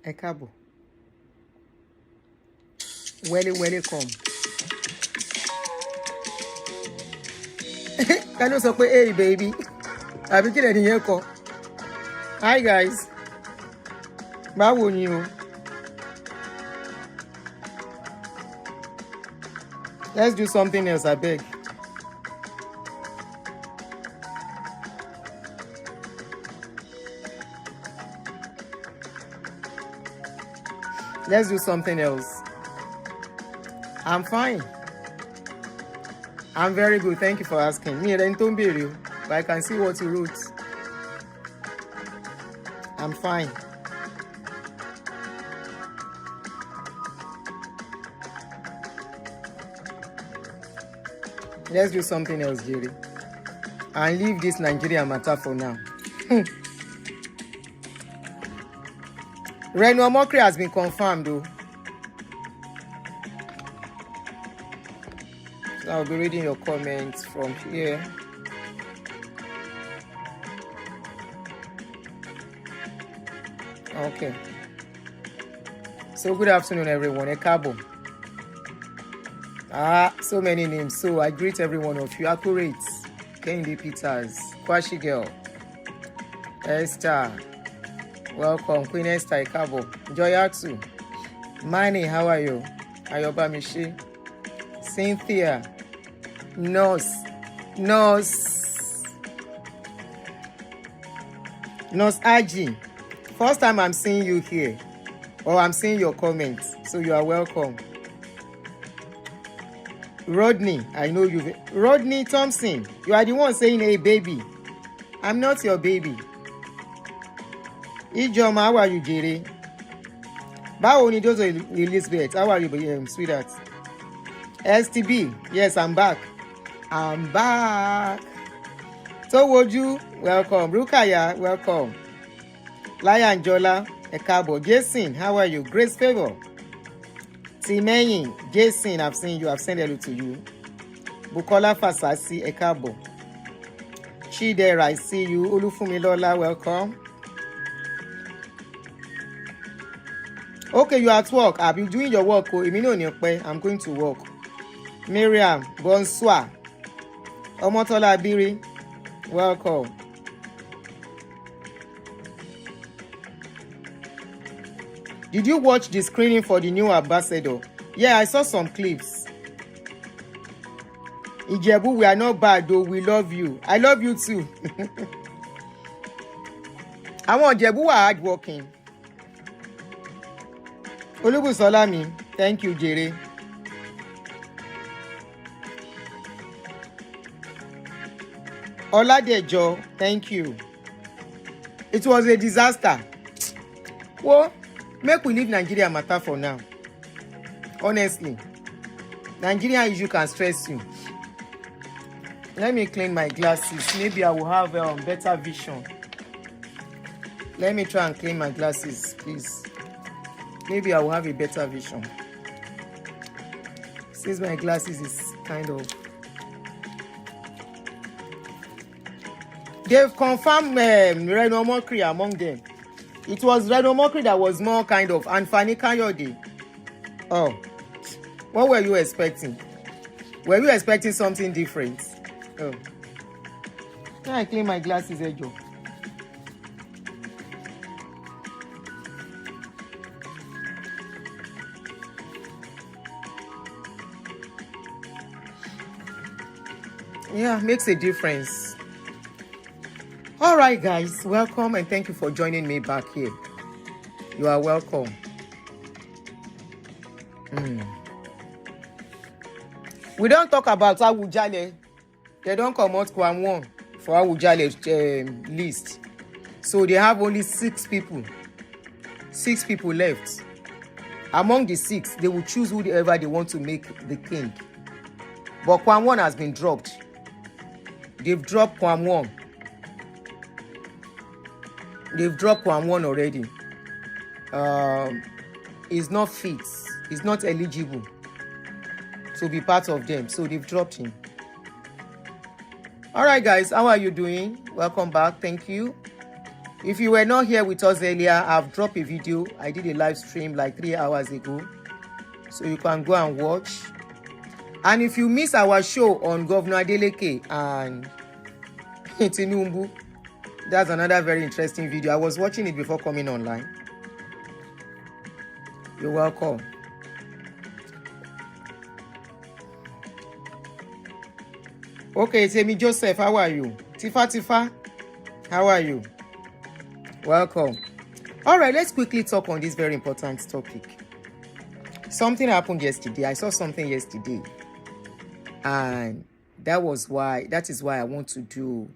Ẹ káàbọ̀. Welcome. Ká ló sọ pé hey baby. Àbí kí lẹ́ni yẹn kọ? Hi guys. Báwo ni o? Let's do something else, I beg. Let's do something else. I'm fine. I'm very good. Thank you for asking. Me, but I can see what you wrote. I'm fine. Let's do something else, Jerry. And leave this Nigeria matter for now. Reno Omokri has been confirmed, though. So I'll be reading your comments from here. Okay. So good afternoon, everyone. Ekabo. So many names. So I greet every one of you. Accurate. Kehinde Peters. Kwashi Girl. Esther. Welcome. Queen Esther Ekabo. Joyatsu. Mani, how are you? Ayoba Mishi. Cynthia. Nurse Aji. First time I'm seeing you here. Or I'm seeing your comments. So you are welcome. Rodney, I know you. Rodney Thompson, you are the one saying, hey, baby. I'm not your baby. Ijoma, how are you, Jerry? Báwo ni Dozo Elizabeth, how are you, sweetheart? STB, yes, I'm back. Towoju, welcome. Rukaya, welcome. Lion Jola, Ekabo. Jason, how are you? Grace Favor. Timeyin, Jason, I've seen you. I've sent hello to you. Bukola Fasasi, Ekabo. Chidera, I see you. Olufumilola, welcome. Okay, you are at work. I'll be doing your work. I'm going to work. Miriam, bonsoir. Omotola Abiri, welcome. Did you watch the screening for the new ambassador? Yeah, I saw some clips. Ijebu, we are not bad though. We love you. I love you too. Àwọn Ijebu are hardworking. Olubusolami, thank you, Jerry. Oladejo, thank you. It was a disaster. Well, make we leave Nigeria matter for now. Honestly, Nigeria issue can stress you. Let me clean my glasses. Maybe I will have better vision. Let me try and clean my glasses, please. Maybe I will have a better vision. Since my glasses is kind of... They've confirmed Reno Omokri among them. It was Reno Omokri that was more kind of, and Fani Kayode. Oh, what were you expecting? Were you expecting something different? Oh. Can I clean my glasses, Ejo? Yeah, makes a difference. All right, guys, welcome and thank you for joining me back here. You are welcome. We don't talk about Awujale. They don't come out Kwam for Awujale list. So they have only 6 people. 6 people left. Among the 6, they will choose whoever they want to make the king. But Kwam has been dropped. They've dropped Kwam. They've dropped Kwam already. He's not fit. He's not eligible to be part of them. So they've dropped him. All right, guys. How are you doing? Welcome back. Thank you. If you were not here with us earlier, I've dropped a video. I did a live stream like 3 hours ago. So you can go and watch. And if you miss our show on Governor Adeleke and Tinubu, that's another very interesting video. I was watching it before coming online. You're welcome. Okay, Temi Joseph, how are you? Tifa, how are you? Welcome. All right, let's quickly talk on this very important topic. Something happened yesterday. I saw something yesterday. And that is why I want to do.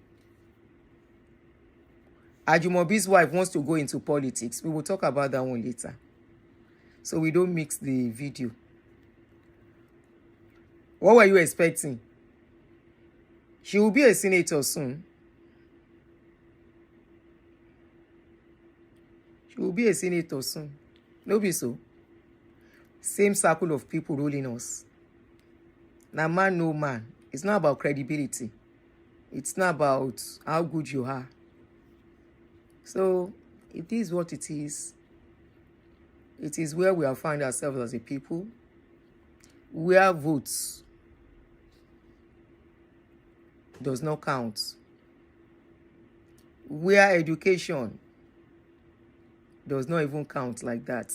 Ajumobi's wife wants to go into politics. We will talk about that one later. So we don't mix the video. What were you expecting? She will be a senator soon. She will be a senator soon. No be so. Same circle of people ruling us. Now, man, no man. It's not about credibility. It's not about how good you are. So, it is what it is. It is where we have found ourselves as a people. Where votes does not count. Where education does not even count like that.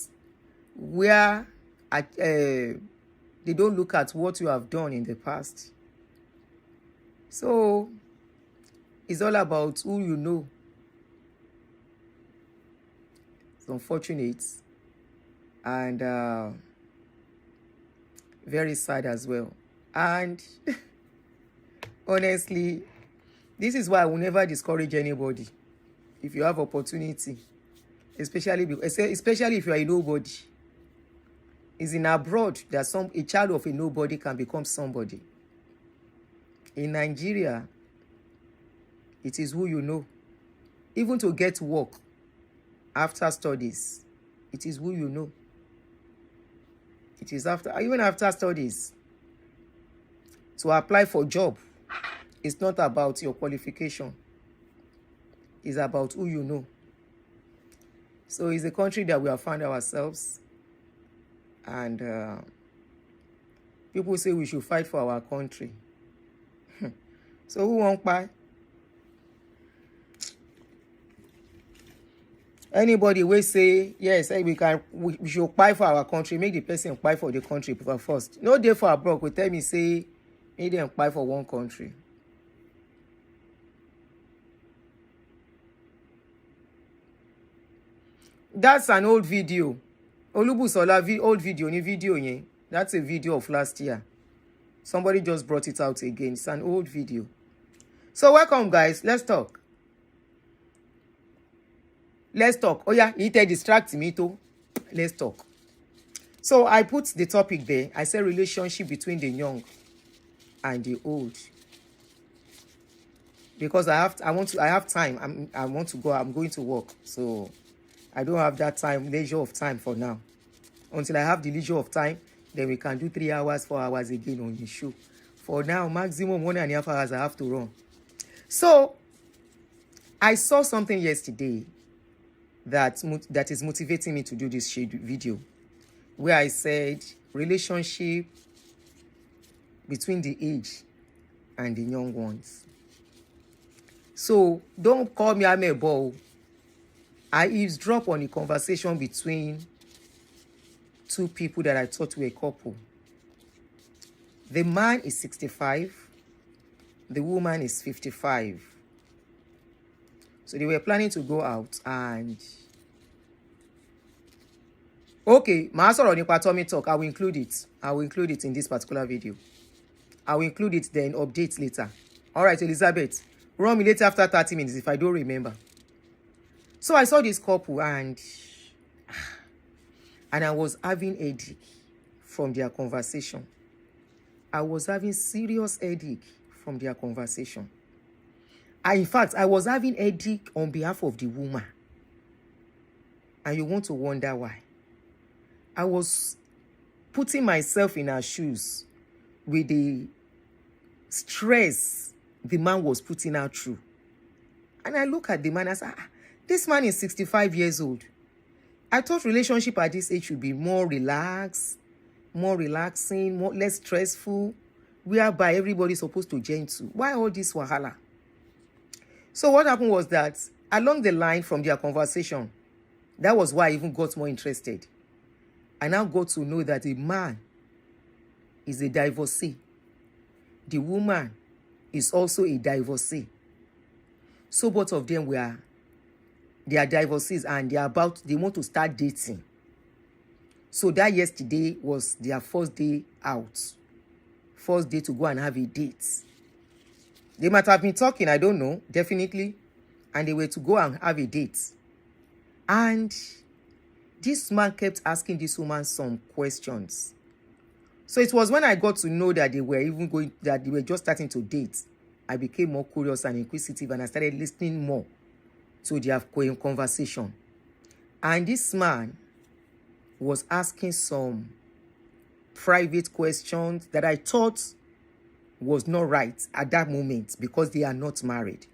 Where they don't look at what you have done in the past. So, it's all about who you know. It's unfortunate and very sad as well. And honestly, this is why I will never discourage anybody. If you have opportunity, especially if you are a nobody. It's in abroad that a child of a nobody can become somebody. In Nigeria, it is who you know. Even to get work after studies, it is who you know. It is even after studies. To apply for a job, it's not about your qualification. It's about who you know. So it's a country that we have found ourselves. And people say we should fight for our country. So who won't buy? Anybody will say, yes, we should fight for our country, make the person fight for the country first. No day for abroad will tell me, say, make them fight for one country. That's an old video. Olubusola old video, new video yen. That's a video of last year. Somebody just brought it out again. It's an old video. So welcome, guys. Let's talk. Oh yeah, it distracts me too. Let's talk. So I put the topic there. I said relationship between the young and the old. Because I have time. I want to go. I'm going to work. So I don't have that leisure of time for now. Until I have the leisure of time, then we can do 3 hours, 4 hours again on the show. For now, maximum 1.5 hours I have to run. So, I saw something yesterday that is motivating me to do this video, where I said relationship between the age and the young ones. So, don't call me amebo. I eavesdrop on the conversation between two people that I thought were a couple. The man is 65. The woman is 55. So they were planning to go out and... Okay, my answer on Tummy Talk, I will include it. I will include it in this particular video. I will include it then, updates later. All right, Elizabeth, run me later after 30 minutes if I don't remember. So I saw this couple and I was having headache from their conversation. I was having serious headache from their conversation. In fact, I was having headache on behalf of the woman. And you want to wonder why. I was putting myself in her shoes with the stress the man was putting her through. And I look at the man and I say, This man is 65 years old. I thought relationship at this age should be more relaxed, more relaxing, more less stressful, whereby everybody's supposed to gentle. Why all this wahala? So what happened was that along the line from their conversation, that was why I even got more interested. I now got to know that the man is a divorcee. The woman is also a divorcee. So both of them they are divorcees and they want to start dating. So that yesterday was their first day out. First day to go and have a date. They might have been talking, I don't know, definitely. And they were to go and have a date. And this man kept asking this woman some questions. So it was when I got to know that they were just starting to date, I became more curious and inquisitive, and I started listening more to their conversation. And this man was asking some private questions that I thought was not right at that moment because they are not married.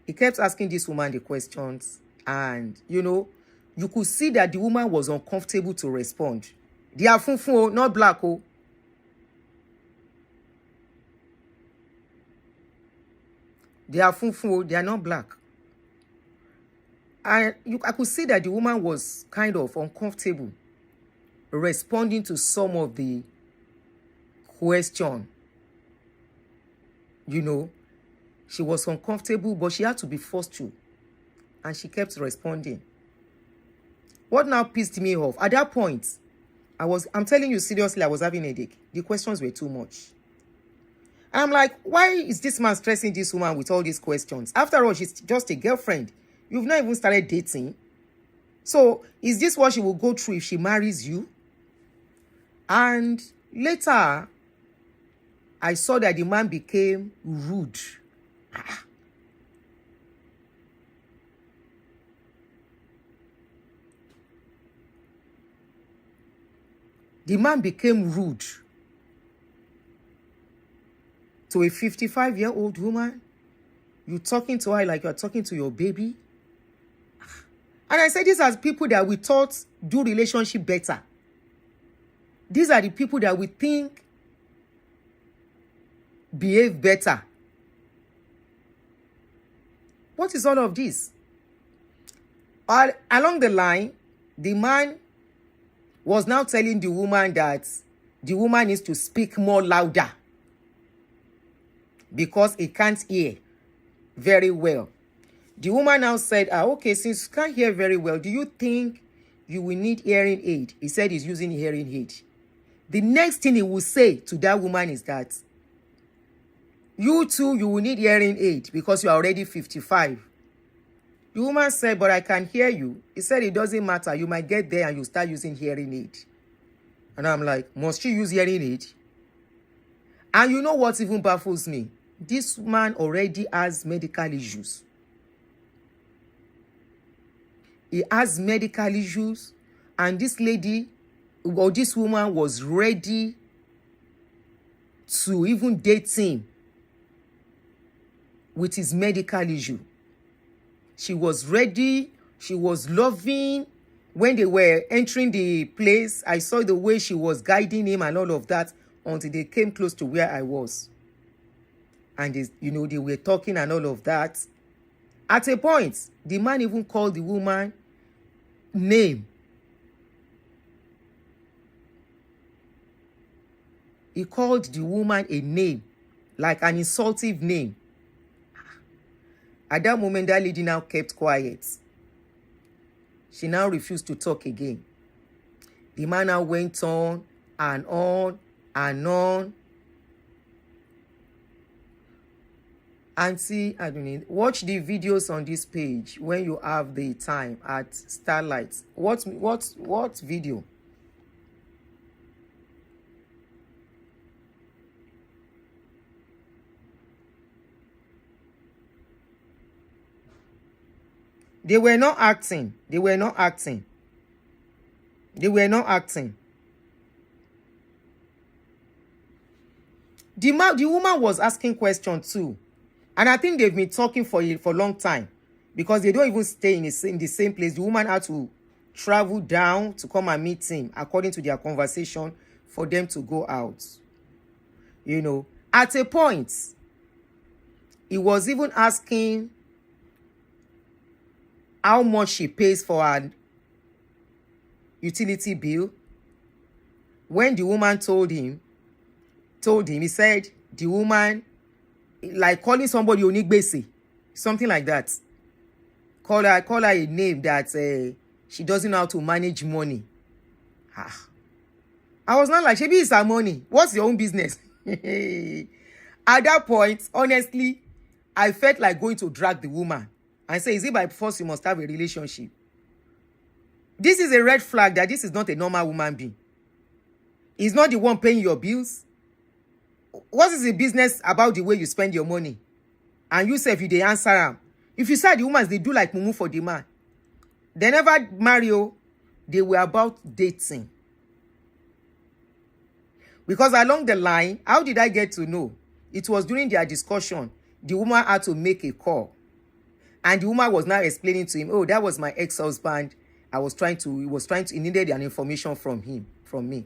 He kept asking this woman the questions, and you could see that the woman was uncomfortable to respond. They are funfun, not black. They are funfun, they are not black. I could see that the woman was kind of uncomfortable responding to some of the question. She was uncomfortable, but she had to be forced to. And she kept responding. What now pissed me off? At that point, I'm telling you seriously, I was having a headache. The questions were too much. And I'm like, why is this man stressing this woman with all these questions? After all, she's just a girlfriend. You've not even started dating. So, is this what she will go through if she marries you? And later, I saw that the man became rude. The man became rude to a 55-year-old woman. You talking to her like you're talking to your baby. And I said, these are people that we thought do relationship better. These are the people that we think behave better. What is all of this? Along the line, the man was now telling the woman that the woman needs to speak more louder because he can't hear very well. The woman now said, okay, since you can't hear very well, do you think you will need hearing aid? He said he's using hearing aid. The next thing he will say to that woman is that you too, you will need hearing aid because you are already 55. The woman said, but I can hear you. He said, it doesn't matter. You might get there and you start using hearing aid. And I'm like, must she use hearing aid? And you know what even baffles me? This man already has medical issues. He has medical issues. And this lady, or this woman was ready to even date him with his medical issue. She was ready. She was loving. When they were entering the place, I saw the way she was guiding him and all of that until they came close to where I was. And they were talking and all of that. At a point, the man even called the woman name. He called the woman a name, like an insultive name. At that moment, that lady now kept quiet. She now refused to talk again. The man now went on and on and on. Auntie Adunni, watch the videos on this page when you have the time at Starlight. What video? They were not acting. They were not acting. They were not acting. The woman was asking questions too. And I think they've been talking for a long time. because they don't even stay in the same place. The woman had to travel down to come and meet him, according to their conversation, for them to go out. You know, at a point, he was even asking how much she pays for her utility bill. When the woman told him, he said the woman, like calling somebody onigbese, something like that. Call her a name that she doesn't know how to manage money. I was not like, Shebi, it's her money. What's your own business? At that point, honestly, I felt like going to drag the woman and say, is it by force you must have a relationship? This is a red flag that this is not a normal woman being. He's not the one paying your bills. What is the business about the way you spend your money? And you say if you dey answer am. If you say the woman, they do like mumu for the man. They never marry. They were about dating. Because along the line, how did I get to know? It was during their discussion. The woman had to make a call. And the woman was now explaining to him, oh, that was my ex-husband. He he needed an information from me.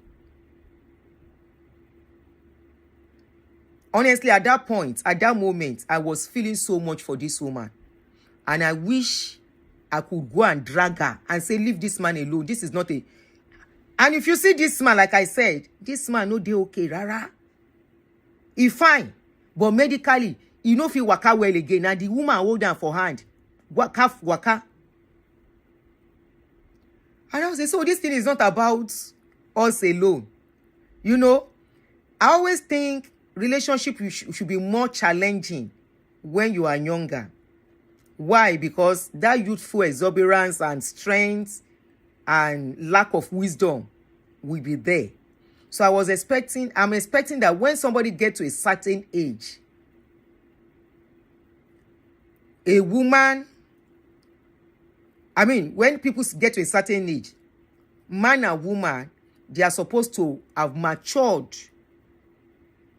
Honestly, at that point, at that moment, I was feeling so much for this woman. And I wish I could go and drag her and say, leave this man alone. This is not a... And if you see this man, like I said, this man no dey okay, rara. He fine. But medically, he no fit waka well again. And the woman hold am for hand. Waka. And I was saying, so this thing is not about us alone. You know, I always think relationship should be more challenging when you are younger. Why? Because that youthful exuberance and strength and lack of wisdom will be there. So I'm expecting that when somebody gets to a certain age, a woman, when people get to a certain age, man and woman, they are supposed to have matured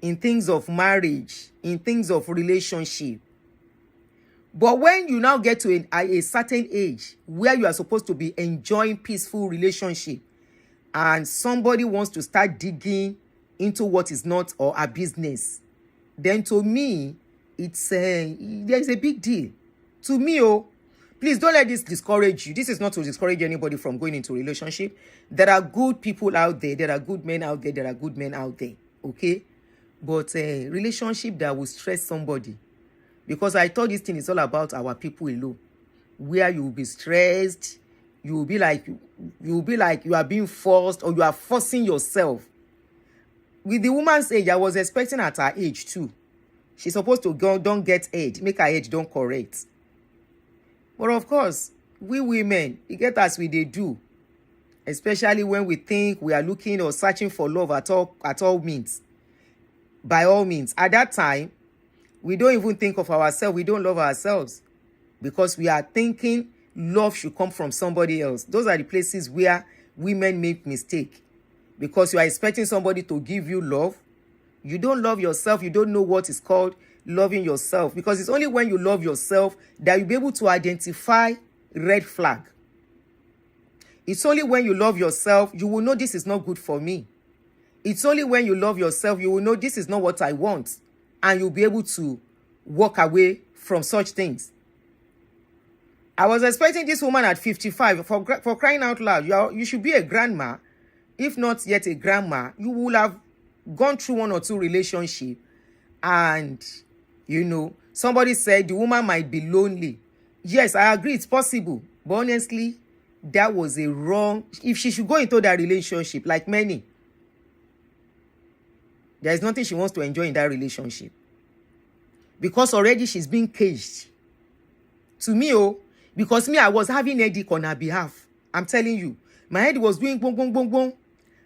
in things of marriage, in things of relationship. But when you now get to a certain age where you are supposed to be enjoying peaceful relationship and somebody wants to start digging into what is not or a business, then to me, there's a big deal. To me, please don't let this discourage you. This is not to discourage anybody from going into a relationship. There are good people out there. There are good men out there. There are good men out there. Okay? But a relationship that will stress somebody. Because I thought this thing is all about our people alone. Where you will be stressed. You will be like you are being forced or you are forcing yourself. With the woman's age, I was expecting at her age too. She's supposed to go, don't get age. Make her age don't correct. But of course, we women, we get as we they do. Especially when we think we are looking or searching for love at all means. By all means. At that time, we don't even think of ourselves. We don't love ourselves. Because we are thinking love should come from somebody else. Those are the places where women make mistake. Because you are expecting somebody to give you love. You don't love yourself. You don't know what is called loving yourself. Because it's only when you love yourself that you'll be able to identify red flag. It's only when you love yourself, you will know this is not good for me. It's only when you love yourself, you will know this is not what I want. And you'll be able to walk away from such things. I was expecting this woman at 55, for crying out loud, you should be a grandma. If not yet a grandma, you will have gone through 1 or 2 relationships. And, somebody said the woman might be lonely. Yes, I agree, it's possible. But honestly, that was a wrong... If she should go into that relationship, like many, there is nothing she wants to enjoy in that relationship. Because already she's being caged. To me, because I was having headache on her behalf. I'm telling you. My head was doing boom, boom, boom, boom.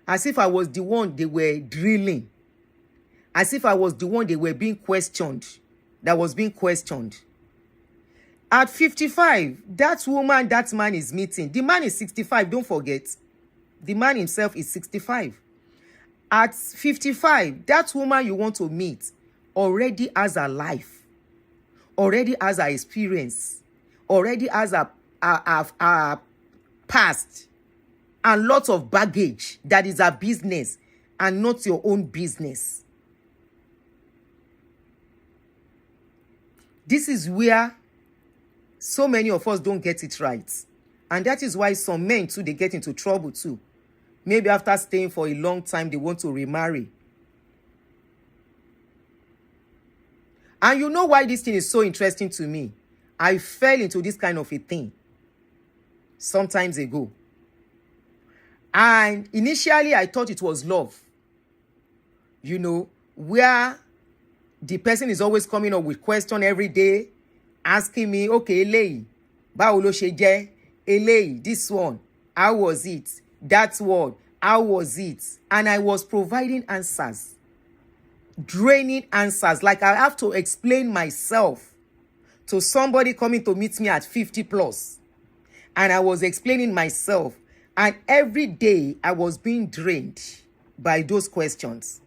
As if I was the one they were drilling. As if I was the one they were being questioned. That was being questioned. At 55, that woman, that man is meeting. The man is 65, don't forget. The man himself is 65. At 55, that woman you want to meet already has her life, already has her experience, already has a past and lots of baggage that is a business and not your own business. This is where so many of us don't get it right. And that is why some men too, they get into trouble too. Maybe after staying for a long time, they want to remarry. And you know why this thing is so interesting to me? I fell into this kind of a thing sometimes ago. And initially, I thought it was love. You know, where the person is always coming up with question every day, asking me, okay, eléyìí, báwo ló ṣe jẹ́? Eléyìí, this one, how was it? That one, how was it? And I was providing answers, draining answers, like I have to explain myself to somebody coming to meet me at 50 plus. And I was explaining myself, and every day I was being drained by those questions,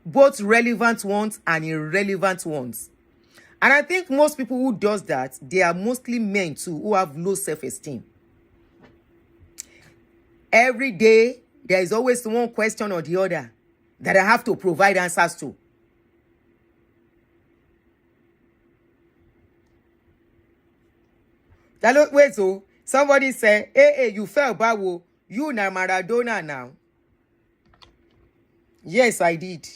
both relevant ones and irrelevant ones. And I think most people who does that, they are mostly men too, who have low self-esteem. Every day, there is always one question or the other that I have to provide answers to. Wait, so somebody say, hey, you fell bawo. You na Maradona now. Yes, I did.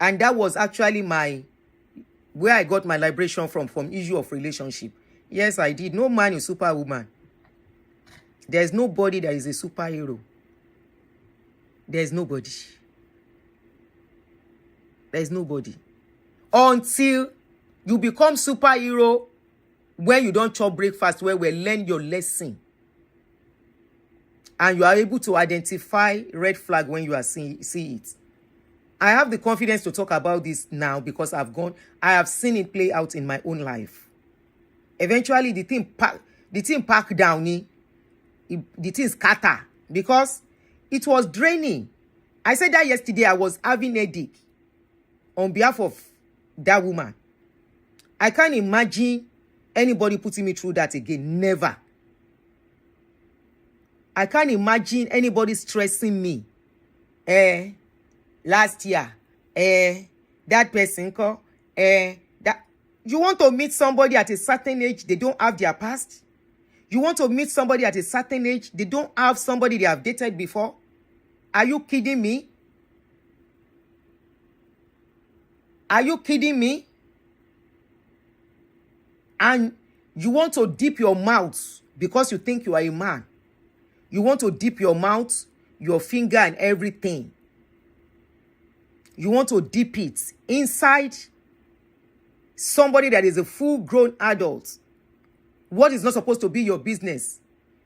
And that was actually where I got my liberation from issue of relationship. Yes, I did. No man is superwoman. There's nobody that is a superhero. There's nobody. There's nobody. Until you become superhero when you don't chop breakfast, where we learn your lesson. And you are able to identify red flag when you are see it. I have the confidence to talk about this now because I have seen it play out in my own life. Eventually, the thing packed down, the thing scatter because it was draining. I said that yesterday. I was having a headache on behalf of that woman. I can't imagine anybody putting me through that again. Never. I can't imagine anybody stressing me. Last year, that person that you want to meet somebody at a certain age, they don't have their past. You want to meet somebody at a certain age, they don't have somebody they have dated before. Are you kidding me? Are you kidding me? And you want to dip your mouth because you think you are a man. You want to dip your mouth, your finger and everything. You want to dip it inside somebody that is a full-grown adult. What is not supposed to be your business,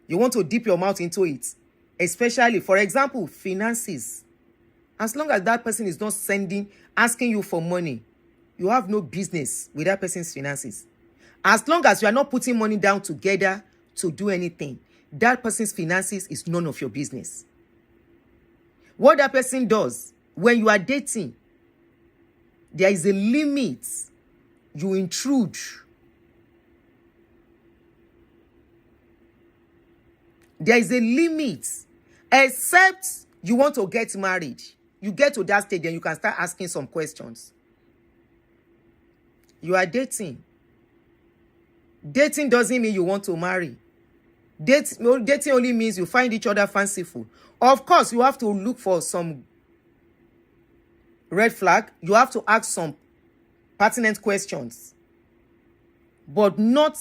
you want to dip your mouth into it. Especially, for example, finances. As long as that person is not asking you for money, you have no business with that person's finances. As long as you are not putting money down together to do anything, that person's finances is none of your business. What that person does when you are dating, there is a limit. You intrude. There is a limit. Except you want to get married. You get to that stage and you can start asking some questions. You are dating. Dating doesn't mean you want to marry. Dating only means you find each other fanciful. Of course, you have to look for some red flag. You have to ask some pertinent questions. But not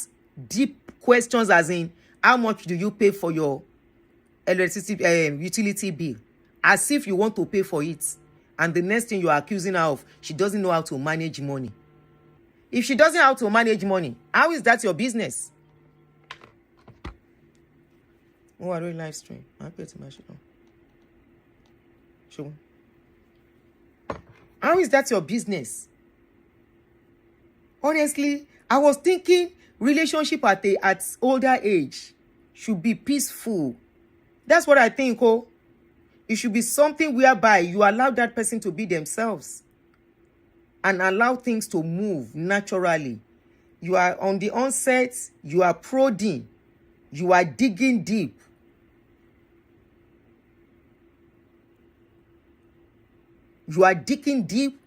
deep questions as in, how much do you pay for your electricity utility bill? As if you want to pay for it. And the next thing you are accusing her of, she doesn't know how to manage money. If she doesn't know how to manage money, how is that your business? Oh, I really live stream. I pay to my shit on. Show. How is that your business? Honestly, I was thinking relationship at older age should be peaceful. That's what I think. Oh, it should be something whereby you allow that person to be themselves and allow things to move naturally. You are on the onset, you are prodding, you are digging deep. You are digging deep,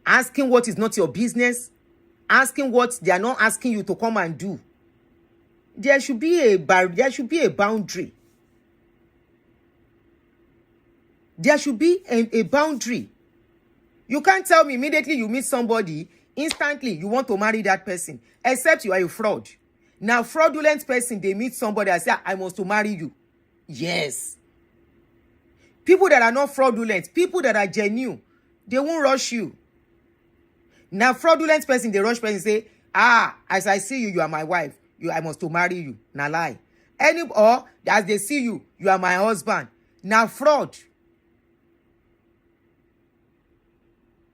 asking what is not your business, asking what they are not asking you to come and do. There should be a boundary. There should be a boundary. You can't tell me immediately you meet somebody, instantly you want to marry that person, except you are a fraud. Now, fraudulent person, they meet somebody and say, I must to marry you. Yes. People that are not fraudulent, people that are genuine, they won't rush you. Now, fraudulent person, they rush person say, as I see you, you are my wife. I must to marry you. Now lie. Or as they see you, you are my husband. Now fraud.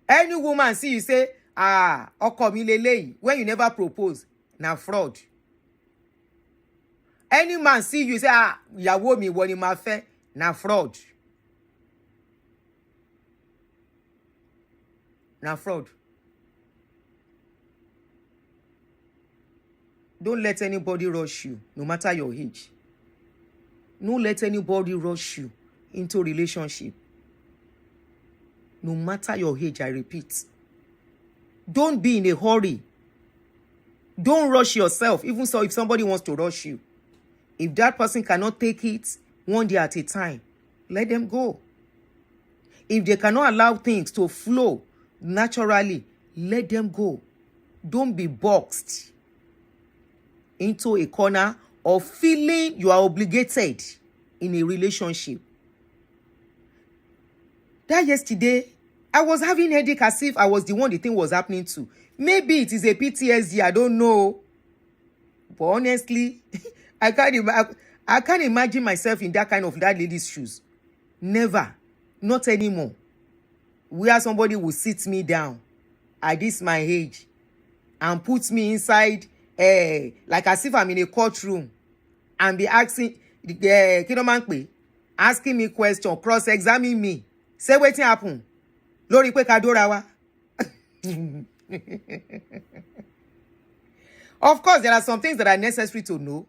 Any woman see you say, ọkọ mi leleyi, when you never propose. Now fraud. Any man see you say, ìyàwó mi wọ ni ma fẹ́. Now fraud. Now fraud. Don't let anybody rush you, no matter your age. Don't let anybody rush you into a relationship. No matter your age, I repeat. Don't be in a hurry. Don't rush yourself, even so if somebody wants to rush you. If that person cannot take it one day at a time, let them go. If they cannot allow things to flow naturally, let them go. Don't be boxed into a corner of feeling you are obligated in a relationship. That yesterday, I was having headache as if I was the one the thing was happening to. Maybe it is a PTSD, I don't know. But honestly, I can't imagine myself in that lady's shoes. Never. Not anymore. Where somebody will sit me down at this my age and put me inside like as if I'm in a courtroom and be asking asking me question, cross-examine me. Say wetin happen. Lórí pé ká dóra wa. Of course, there are some things that are necessary to know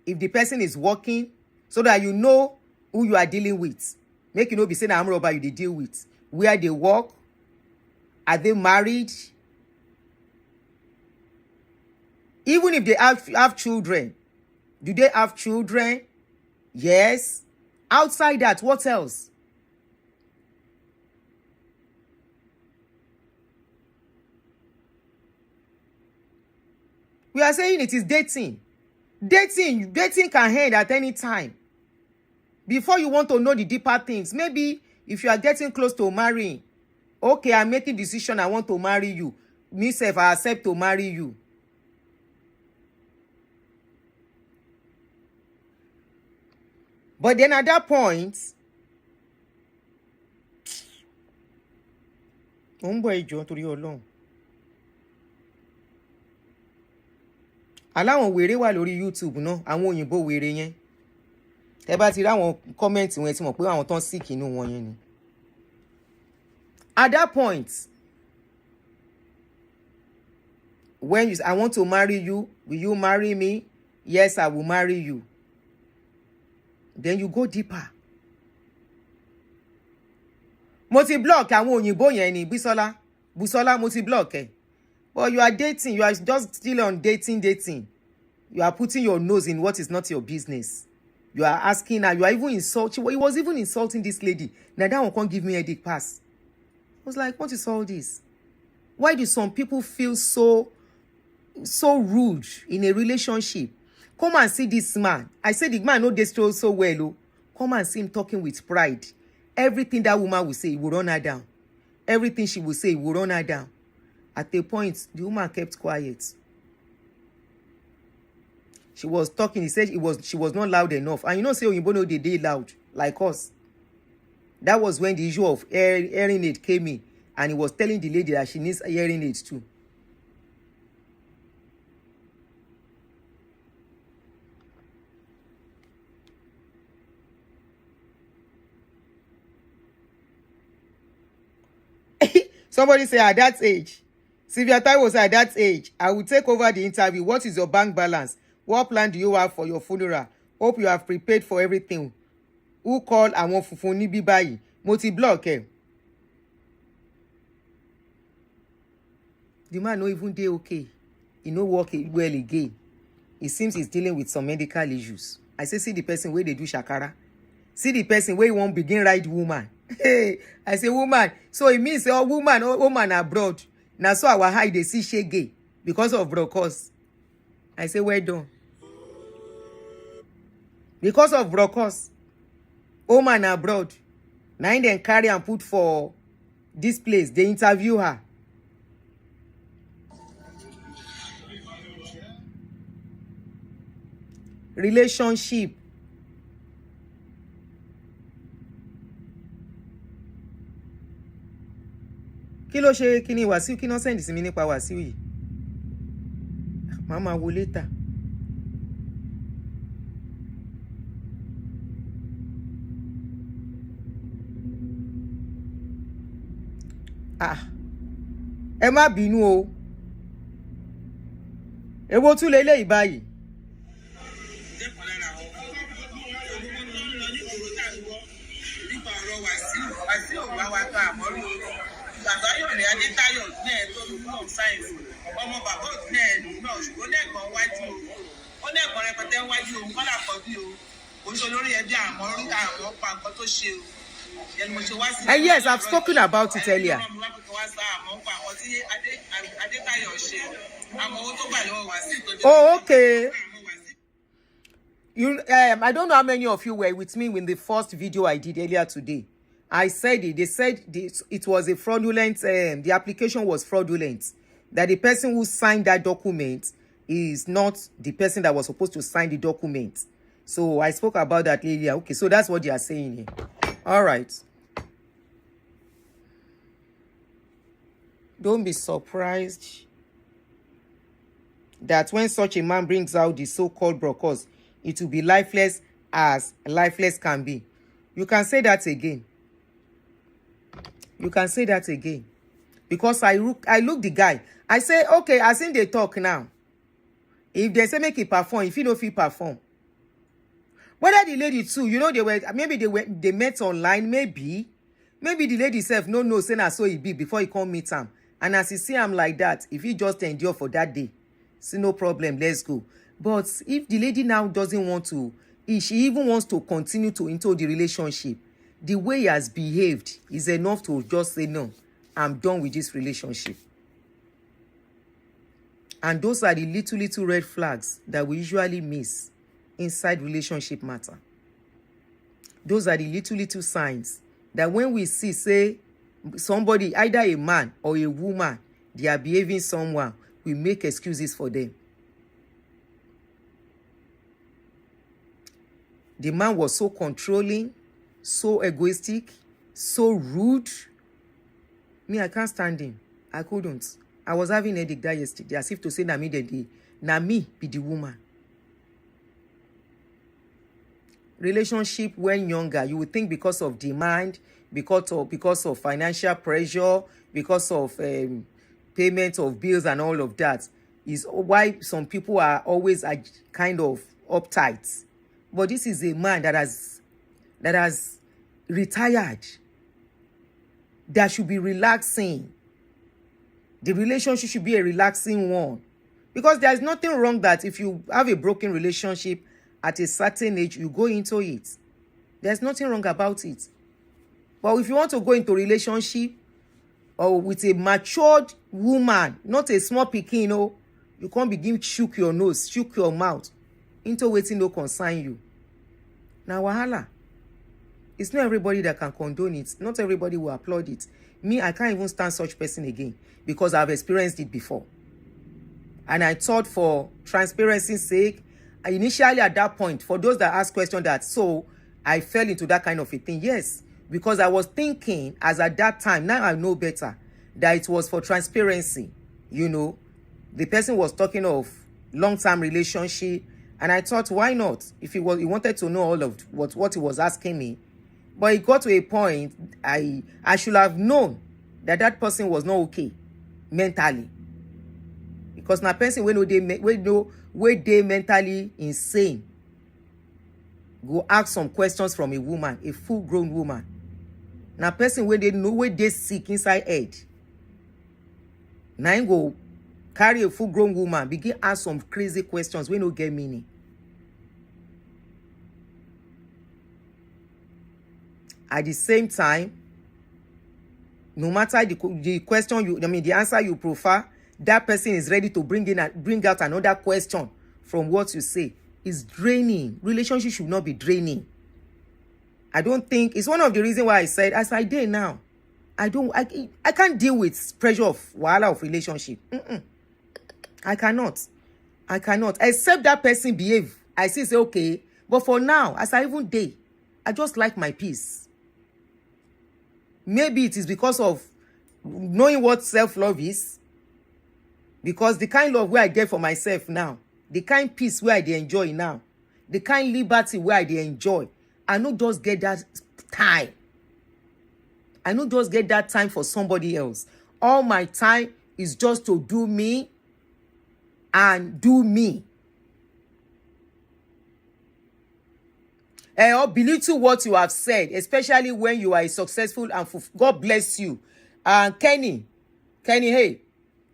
if the person is working, so that you know who you are dealing with. Make you know be saying I'm robber you dey deal with. Where they work, are they married? Even if they have children, do they have children? Yes. Outside that, what else? We are saying it is dating. Dating can end at any time. Before you want to know the deeper things, maybe if you are getting close to marrying, okay, I'm making decision, I want to marry you. Myself, I accept to marry you. But then at that point, aláwọn wèrè wà lórí YouTube náà, àwọn òyìnbó wèrè yẹn. Tẹ́ bá ti rí àwọn comment wọn tí mọ̀ pé àwọn tán sick inú wọn yẹn ni. At that point, when I want to marry you, will you marry me? Yes, I will marry you. Then you go deeper. Mo ti block àwọn òyìnbó yẹn ni, Bùsọ́lá mo ti block ẹ. But you are dating, you are just still on dating. You are putting your nose in what is not your business. You are asking her, you are even insulting. He was even insulting this lady. Now that one can't give me a dick pass. I was like, what is all this? Why do some people feel so rude in a relationship? Come and see this man. I said the man know this so well. Oh. Come and see him talking with pride. Everything that woman will say, he will run her down. Everything she will say, he will run her down. At a point, the woman kept quiet. She was talking. He said she was not loud enough. And you know, say Oyinbo know they loud like us. That was when the issue of hearing aid came in, and he was telling the lady that she needs hearing aids too. Somebody say at that age, Sylvia Taiwo said, at that age, I will take over the interview. What is your bank balance? What plan do you have for your funeral? Hope you have prepared for everything. Who called àwọn funfun níbí báyìí? Mo ti block ẹ. The man no even dey okay. He no work well again. It seems he's dealing with some medical issues. I say, see the person where they do shakara. See the person where you won't begin ride woman. Hey, I say woman. So it means all woman abroad. Now so our high they see shege because of brokers. I say well done. Because of brokers. Woman abroad. Now then carry and put for this place. They interview her. Relationship. Kí ló ṣe kíní Wàsíù kí náà send sí mi nípa Wàsíù yìí. Màmá wo later. Ẹ má bínú o. Èwo tún lélẹ́yìí báyìí. Ọmọ bàbá òtún ẹ̀ náà ṣùgbọ́n lẹ́ẹ̀kan wájú ó lẹ́ẹ̀kan rẹpẹtẹ wájú òun kọ́ làkọ́ bí o kò ń ṣe olórí ẹbí àmọ́ pa nǹkan tó ṣe o. Yes, I've spoken about it earlier. Oh, okay. I don't know how many of you were with me in the first video I did earlier today. I said it. They said it was a fraudulent, the application was fraudulent. That the person who signed that document is not the person that was supposed to sign the document. So I spoke about that earlier. Okay, so that's what they are saying here. All right. Don't be surprised that when such a man brings out the so-called brokers, it will be lifeless as lifeless can be. You can say that again. You can say that again. Because I look the guy. I say, okay, I seen they talk now. If they say make it perform, if you don't feel perform. Whether the lady too, you know, they met online, maybe the lady self no say na so it be before he come meet him. And as you see him like that, if he just endure for that day, see no problem, let's go. But if the lady now doesn't want to, if she even wants to continue to into the relationship, the way he has behaved is enough to just say no, I'm done with this relationship. And those are the little red flags that we usually miss inside relationship matter. Those are the little signs that when we see, say, somebody, either a man or a woman, they are behaving someone, we make excuses for them. The man was so controlling, so egoistic, so rude. Me, I can't stand him. I couldn't. I was having a headache that yesterday, as if to say, na me be the woman. Relationship when younger, you would think because of demand, because of financial pressure, because of payment of bills and all of that, is why some people are always kind of uptight. But this is a man that has retired. That should be relaxing. The relationship should be a relaxing one. Because there is nothing wrong that if you have a broken relationship at a certain age, you go into it. There's nothing wrong about it. But if you want to go into a relationship or with a matured woman, not a small pikin, you can't begin shook your nose, shook your mouth into waiting no concern you. Now, wahala. It's not everybody that can condone it. Not everybody will applaud it. Me, I can't even stand such person again because I've experienced it before. And I thought for transparency's sake, initially at that point, for those that ask questions that, so I fell into that kind of a thing. Yes, because I was thinking as at that time, now I know better, that it was for transparency. You know, the person was talking of long-term relationship. And I thought, why not? If he wanted to know all of what he was asking me. But it got to a point, I should have known that person was not okay mentally. because na person wey dey mentally insane go ask some questions from a woman, a full-grown woman. Na person wey dey sick inside head. Na him go carry a full-grown woman begin ask some crazy questions wey no get meaning. At the same time, no matter the question the answer you prefer, that person is ready to bring out another question from what you say. It's draining. Relationship should not be draining. I don't think it's one of the reasons why I said, as I did now, I can't deal with pressure of wahala of relationship. I cannot, except that person behave. I say okay, but for now, as I even did, I just like my peace. Maybe it is because of knowing what self-love is, because the kind of love where I get for myself now, the kind peace where I dey enjoy now, the kind liberty where I dey enjoy, I no just get that time. I no just get that time for somebody else. All my time is just to do me and do me. Or belittle what you have said, especially when you are successful and God bless you. And Kenny, hey,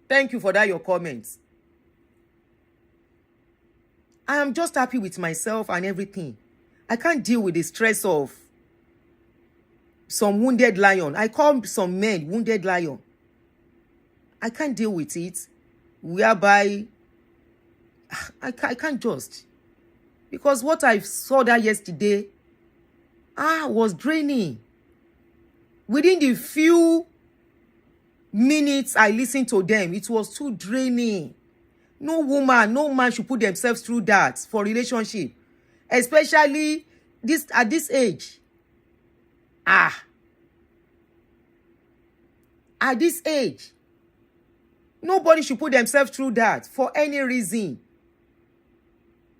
thank you for that, your comments. I am just happy with myself and everything. I can't deal with the stress of some wounded lion. I call some men wounded lion. I can't deal with it. Whereby I can't just. Because what I saw that yesterday was draining. Within the few minutes I listened to them, it was too draining. No woman, no man should put themselves through that for relationship. Especially at this age. At this age. Nobody should put themselves through that for any reason.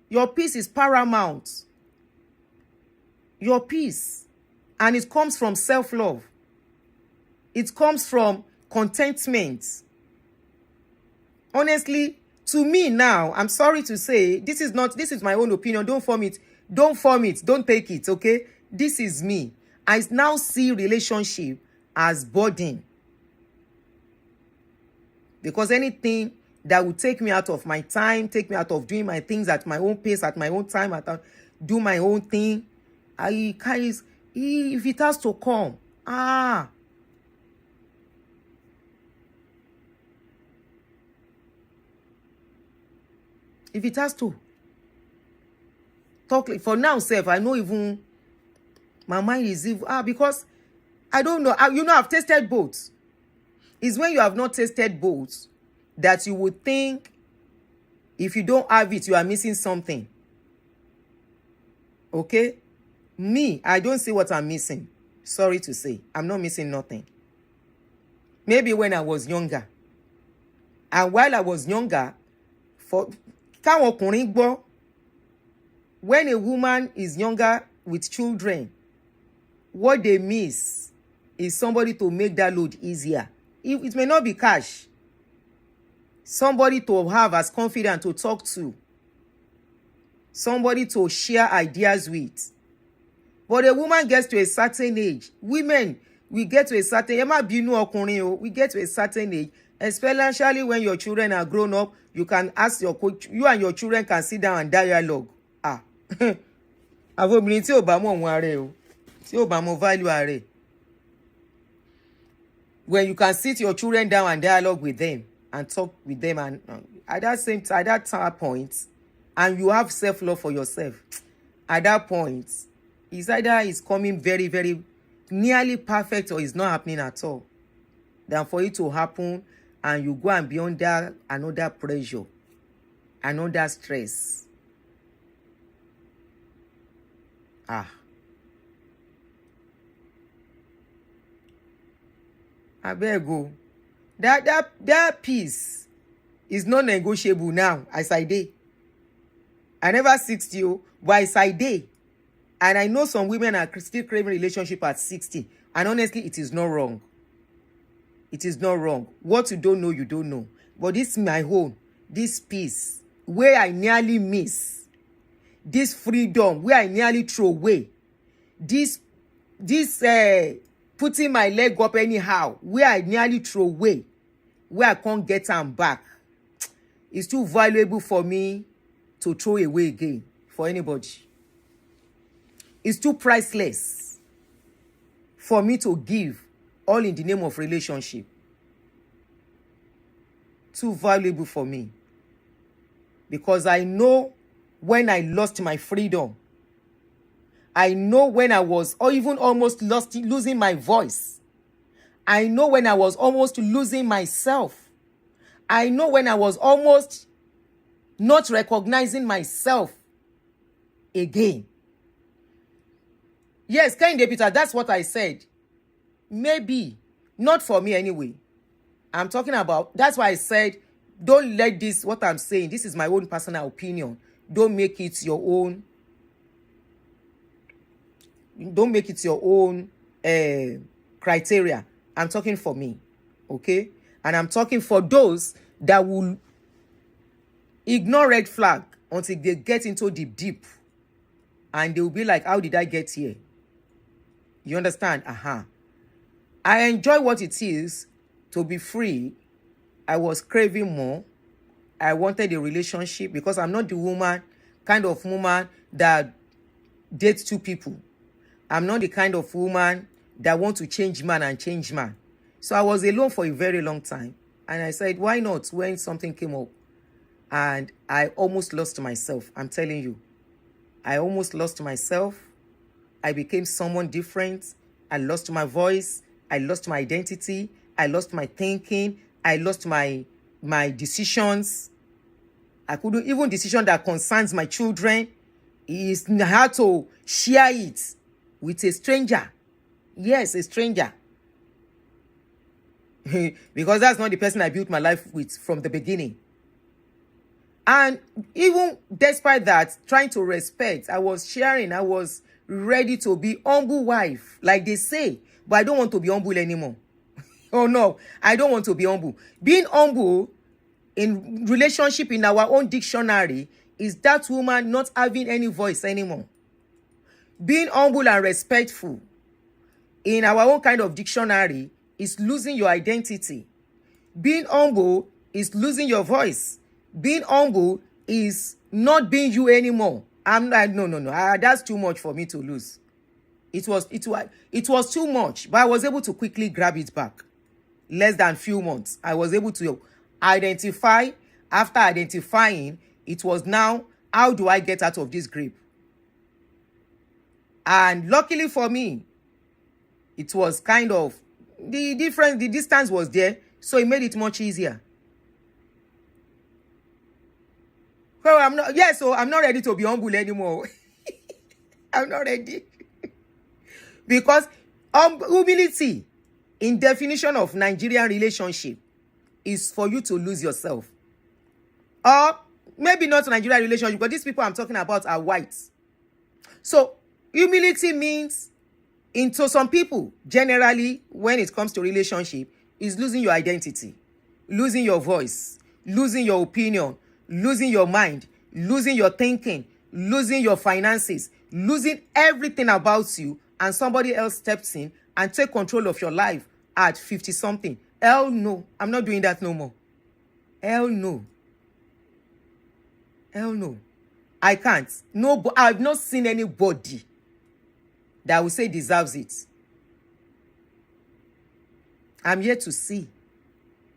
Your peace is paramount. Your peace. And it comes from self-love. It comes from contentment. Honestly, to me now, I'm sorry to say, this is my own opinion. Don't form it. Don't take it, okay? This is me. I now see relationship as burden. Because anything that would take me out of my time, take me out of doing my things at my own pace, at my own time, do my own thing. If it has to come, if it has to talk for now, self, I know even my mind is evil. Because I don't know. I've tasted both. It's when you have not tasted both that you would think if you don't have it, you are missing something. Okay? Me, I don't see what I'm missing. Sorry to say. I'm not missing nothing. Maybe when I was younger. And while I was younger, when a woman is younger with children, what they miss is somebody to make that load easier. It may not be cash. Somebody to have as confident to talk to. Somebody to share ideas with. But a woman gets to a certain age. Women, we get to a certain age. We get to a certain age. Especially when your children are grown up, you can ask you and your children can sit down and dialogue. Avobìnrin tí ò bá mọ̀ wọn are o. Tí ò bá mọ̀ value are. When you can sit your children down and dialogue with them and talk with them, and at that point, and you have self-love for yourself, at that point, it's either it's coming very, very nearly perfect or it's not happening at all. Than for it to happen and you go and be under another pressure, another stress. I beg you. That peace is not negotiable now, as I did. I never 60, but as I did. And I know some women are still craving relationship at 60. And honestly, it is not wrong. It is not wrong. What you don't know, you don't know. But this is my own. this peace where I nearly miss, this freedom where I nearly throw away, this putting my leg up anyhow where I nearly throw away, where I can't get them back, is too valuable for me to throw away again for anybody. It's too priceless for me to give all in the name of relationship. Too valuable for me. Because I know when I lost my freedom. I know when I was or even almost losing my voice. I know when I was almost losing myself. I know when I was almost not recognizing myself again. Yes, Kehinde Peter, that's what I said. Maybe, not for me anyway. I'm talking about, that's why I said, don't let this, what I'm saying, this is my own personal opinion. Don't make it your own. Don't make it your own criteria. I'm talking for me, okay? And I'm talking for those that will ignore red flag until they get into deep. And they will be like, how did I get here? You understand? I enjoy what it is to be free. I was craving more. I wanted a relationship because I'm not the kind of woman that dates two people. I'm not the kind of woman that wants to change man and change man. So I was alone for a very long time. And I said, why not when something came up? And I almost lost myself. I'm telling you. I almost lost myself. I became someone different. I lost my voice. I lost my identity. I lost my thinking. I lost my decisions. I couldn't, even decision that concerns my children, is hard to share it with a stranger. Yes, a stranger. Because that's not the person I built my life with from the beginning. And even despite that, trying to respect, I was sharing, I was ready to be humble wife, like they say, but I don't want to be humble anymore. Oh no, I don't want to be humble. Being humble in relationship in our own dictionary is that woman not having any voice anymore. Being humble and respectful in our own kind of dictionary is losing your identity. Being humble is losing your voice. Being humble is not being you anymore. I'm like, no. That's too much for me to lose. It was too much, but I was able to quickly grab it back. Less than few months, I was able to identify. After identifying, it was now, how do I get out of this grip? And luckily for me, it was kind of, the distance was there, so it made it much easier. Well, I'm not ready to be humble anymore. I'm not ready. Because humility, in definition of Nigerian relationship, is for you to lose yourself. Or maybe not Nigerian relationship, but these people I'm talking about are whites. So humility means, into some people, generally, when it comes to relationship, is losing your identity, losing your voice, losing your opinion, losing your mind, losing your thinking, losing your finances, losing everything about you, and somebody else steps in and take control of your life at 50-something. Hell no. I'm not doing that no more. Hell no. Hell no. I can't. No, I've not seen anybody that I would say deserves it. I'm yet to see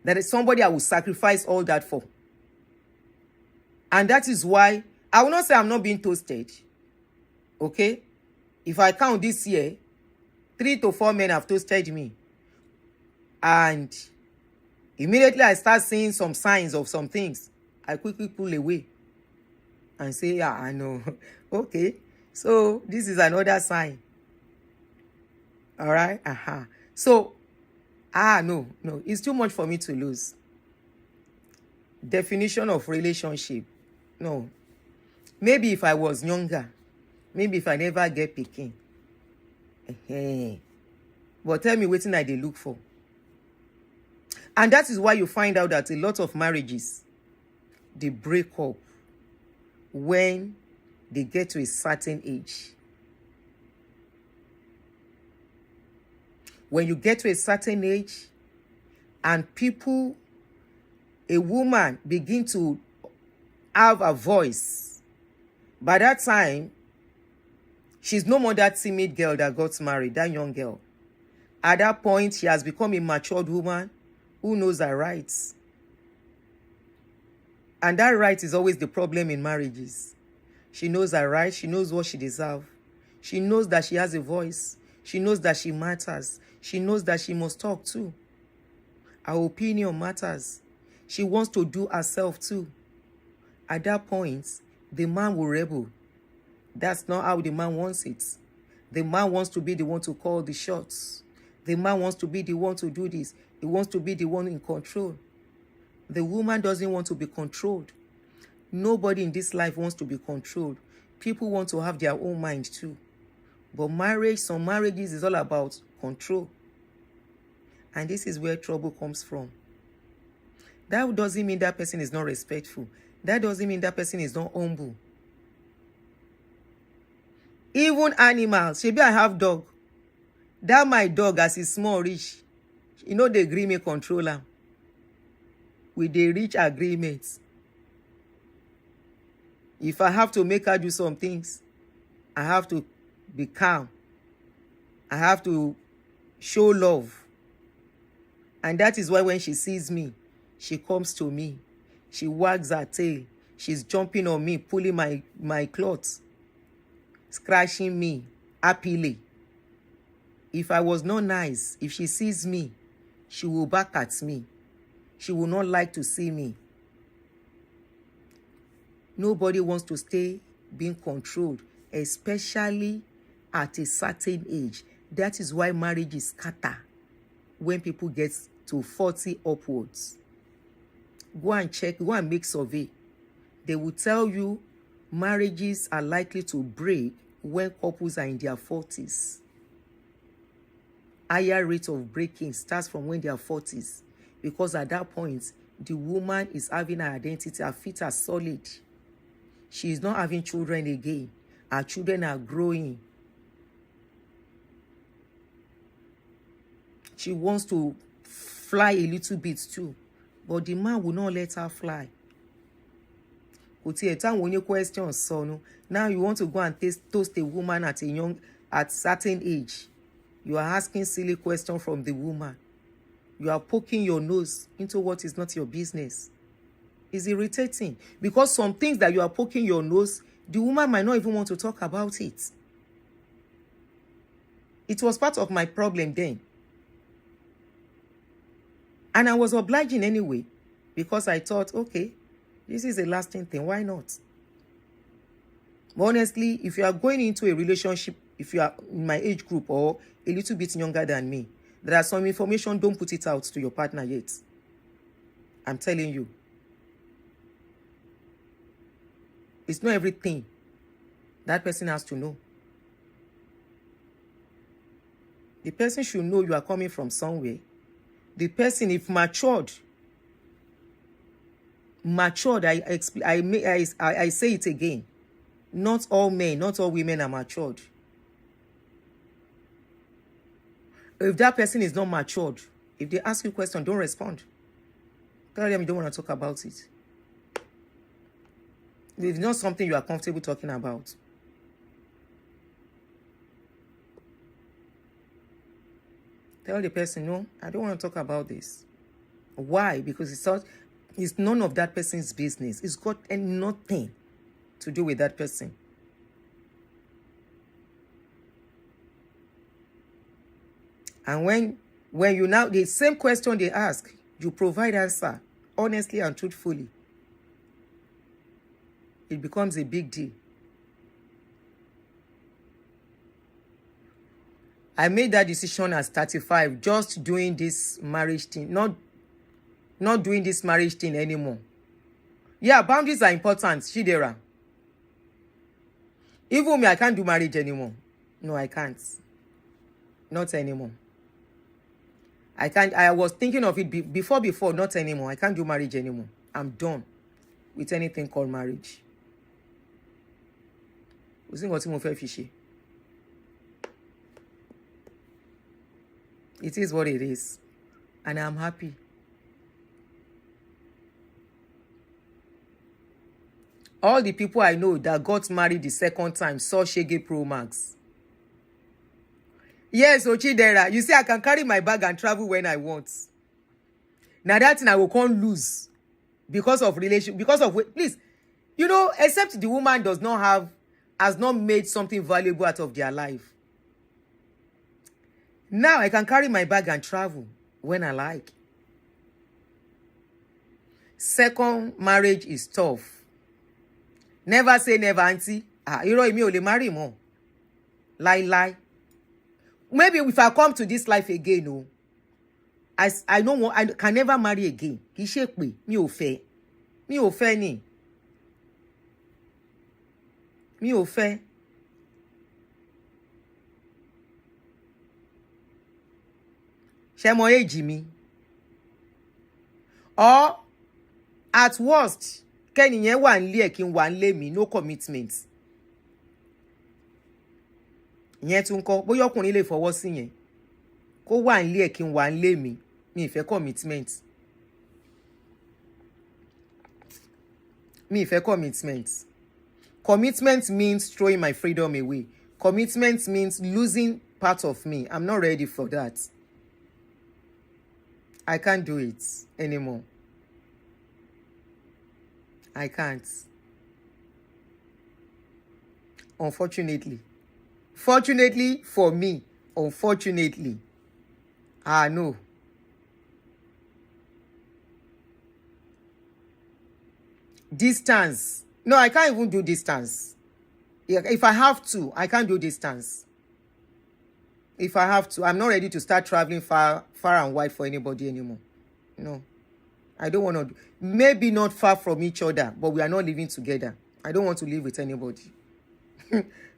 that is somebody I will sacrifice all that for. And that is why I will not say I'm not being toasted. Okay? If I count this year, 3 to 4 men have toasted me. And immediately I start seeing some signs of some things, I quickly pull away and say, yeah, I know. Okay. So this is another sign. All right? So, no. It's too much for me to lose. Definition of relationship. No. Maybe if I was younger. Maybe if I never get pikin. But tell me wetin I dey look for. And that is why you find out that a lot of marriages they break up when they get to a certain age. When you get to a certain age and people, a woman begin to have a voice, by that time, she's no more that timid girl that got married, that young girl. At that point, she has become a matured woman who knows her rights. And that right is always the problem in marriages. She knows her rights. She knows what she deserves. She knows that she has a voice. She knows that she matters. She knows that she must talk too. Her opinion matters. She wants to do herself too. At that point, the man will rebel. That's not how the man wants it. The man wants to be the one to call the shots. The man wants to be the one to do this. He wants to be the one in control. The woman doesn't want to be controlled. Nobody in this life wants to be controlled. People want to have their own mind too. But marriage, some marriages is all about control. And this is where trouble comes from. That doesn't mean that person is not respectful. That doesn't mean that person is not humble. Even animals. Maybe I have dog. That my dog, as is small, rich, you know, they agree me control am. With the rich agreements. If I have to make her do some things, I have to be calm. I have to show love. And that is why when she sees me, she comes to me. She wags her tail. She's jumping on me, pulling my clothes, scratching me happily. If I was not nice, if she sees me, she will back at me. She will not like to see me. Nobody wants to stay being controlled, especially at a certain age. That is why marriage is scatter when people get to 40 upwards. Go and check, go and make survey. They will tell you marriages are likely to break when couples are in their 40s. Higher rate of breaking starts from when they are 40s. Because at that point, the woman is having her identity, her feet are solid. She is not having children again. Her children are growing. She wants to fly a little bit too. But the man will not let her fly. Question, son. Now you want to go and toast a woman at certain age. You are asking silly questions from the woman. You are poking your nose into what is not your business. It's irritating. Because some things that you are poking your nose, the woman might not even want to talk about it. It was part of my problem then. And I was obliging anyway. Because I thought, okay, this is a lasting thing. Why not? But honestly, if you are going into a relationship, if you are in my age group or a little bit younger than me, there are some information, don't put it out to your partner yet. I'm telling you. It's not everything that person has to know. The person should know you are coming from somewhere. The person, if matured, I say it again. Not all men, not all women are matured. If that person is not matured, if they ask you a question, don't respond. Tell them you don't want to talk about it. It's not something you are comfortable talking about. Tell the person, no, I don't want to talk about this. Why? Because it's none of that person's business. It's got nothing to do with that person. And when you now, the same question they ask, you provide answer honestly and truthfully. It becomes a big deal. I made that decision at 35, just doing this marriage thing, not doing this marriage thing anymore. Yeah, boundaries are important, Chidera. Even me, I can't do marriage anymore. No, I can't. Not anymore. I can't. I was thinking of it before, not anymore. I can't do marriage anymore. I'm done. with anything called marriage. Kò sí nǹkan tí mo fẹ́ fi ṣe. It is what it is, and I'm happy. All the people I know that got married the second time saw Shege Pro Max. Yes, Ochidera, you see, I can carry my bag and travel when I want. Now that thing I will can't lose because of please, you know, except the woman has not made something valuable out of their life. Now I can carry my bag and travel when I like. Second marriage is tough. Never say never, auntie. You know, me only marry more. Lie. Maybe if I come to this life again, no. I don't want, I can never marry again. Kì í ṣe pé mi ò fẹ́. Mi ò fẹ́ ni. Mi ò fẹ́. Ṣé mo age mi? Or at worst, kẹ́niyẹn wà nílé ẹ̀ kí n wà nílé mi, no commitment. Ìyẹn tún kọ́, bóyá ọkùnrin lè fọwọ́ sí yẹn. Kó wà nílé ẹ̀ kí n wà nílé mi, mi ì fẹ́ commitment. Mi ì fẹ́ commitment. Commitment means throwing my freedom away. Commitment means losing part of me. I'm not ready for that. I can't do it anymore. I can't. Unfortunately. Fortunately for me, unfortunately. No. Distance. No, I can't even do distance. If I have to, I can't do distance. If I have to, I'm not ready to start traveling far and wide for anybody anymore. No. I don't want to. Maybe not far from each other, but we are not living together. I don't want to live with anybody.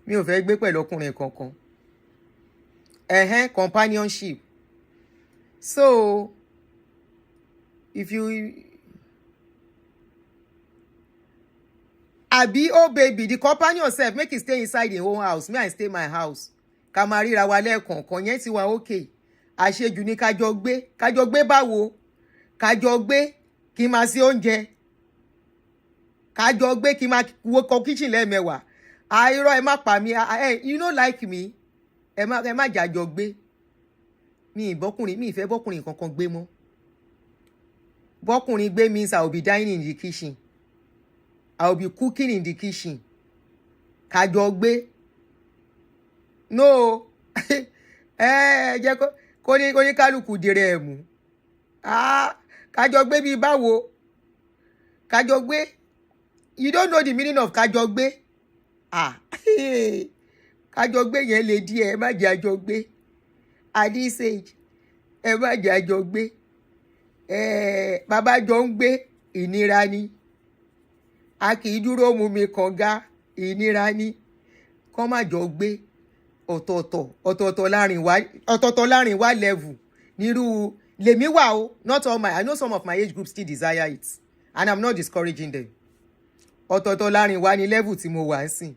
Mi ò fẹ́ gbé pẹ̀lú ọkùnrin kankan. Companionship. So, if you... Abi, oh baby, the companion self, make it stay inside the own house. Me, I stay my house. Kamari ra wa lẹ́ẹ̀kọ̀ọ̀kan yẹn ti wà okay. Àṣejù ni ká jọ gbé báwo. Ká jọ gbé kí máa ṣe oúnjẹ. Ká jọ gbé kí máa wo ko kitchen lẹ́ẹ̀mẹ́wàá. Irọ́ ẹ má pa mí. You don't like me. Ẹ má jà jọ gbé. Mi ìfẹ́ bọ́kùnrin kankan gbé mọ́. Bọ́kùnrin gbé means I will be dining in the kitchen. I will be cooking in the kitchen. Ká jọ gbé. No. Jẹ́ kó ní kálukú dèrè ẹ̀ mú. Ká jọ gbé bí báwo. Ká jọ gbé. You don't know the meaning of ká jọ gbé. Ká jọ gbé yẹn lè díẹ̀, ẹ má jẹ́ àjọ gbé. At this age, ẹ má jẹ́ àjọ gbé. Bàbá jọ ń gbé, ìnira ni. A kì í dúró mú mi kànga, ìnira ni. Kọ́ má jọ gbé. Ọ̀tọ̀ọ̀tọ̀ láàrin wá level. Nírú lèmi wà o, not all I know some of my age group still desire it. And I'm not discouraging them. Ọ̀tọ̀ọ̀tọ̀ láàrin wá ní level tí mo wà ń sìn.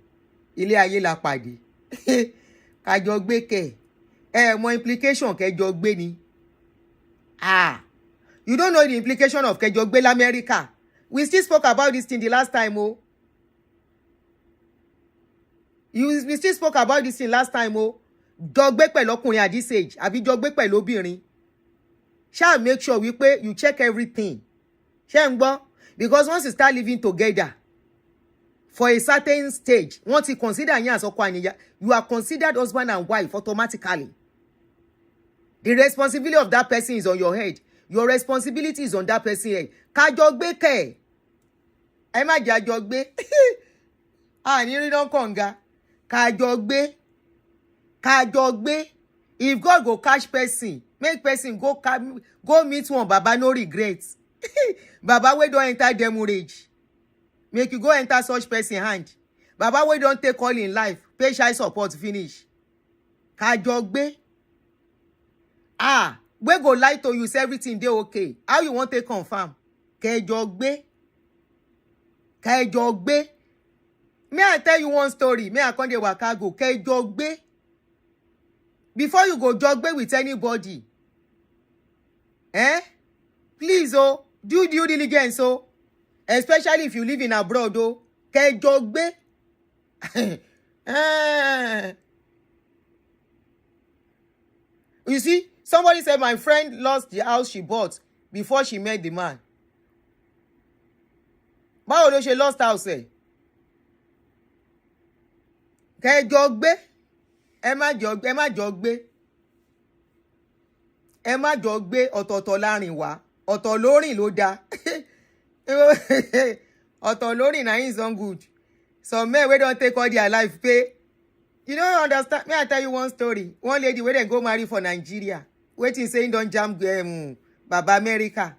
Ilé ayé la pàdé. Ká jọ gbé kẹ̀. Mọ implication kẹjọ gbé ni. You don't know the implication of kẹjọ gbé l'America. We still spoke about this thing the last time, oh. We still spoke about this thing last time, oh. Jọ gbé pẹ̀lú ọkùnrin at this age. Àbí jọ gbé pẹ̀lú obìnrin. Shall make sure wípé you check everything. Ṣé ń gbọ́? Because once you start living together, for a certain stage, once you consider yín as ọkọ àníyá, you are considered husband and wife automatically. The responsibility of that person is on your head. Your responsibility is on that person's head. Ká jọ gbé kẹ̀. Ẹ má jẹ́ àjọ gbé. Ní rí náà kànga. Ká jọ gbé. Ká jọ gbé. If God go catch person, make person go meet one Baba no regrets. Baba wey don enter demurrage. Make you go enter such person hand. Baba wey don take all in life, pay child support finish. Ká jọ gbé. We go lie to you say everything dey okay. How you want to confirm? Kẹ́ jọ gbé. kẹjọ gbé. May I tell you one story? May I come dey waka go? Kẹjọ gbé. Before you go jogbe with anybody, please, do due diligence, especially if you live in abroad, kẹjọ gbé. You see, somebody said my friend lost the house she bought before she met the man. Báwo ló ṣe lost house ẹ̀? Kẹjọ gbé. Ẹ má jọ gbé. Ẹ má jọ gbé ọ̀tọ̀ọ̀tọ̀ láàrin wa. Ọ̀tọ̀ lórìn ló dáa. Ọ̀tọ̀ lórìn na is not good. Some men wey don take all their life pay. You don't understand. May I tell you one story? One lady wey dem go marry for Nigeria. Wetin say don jam Baba America.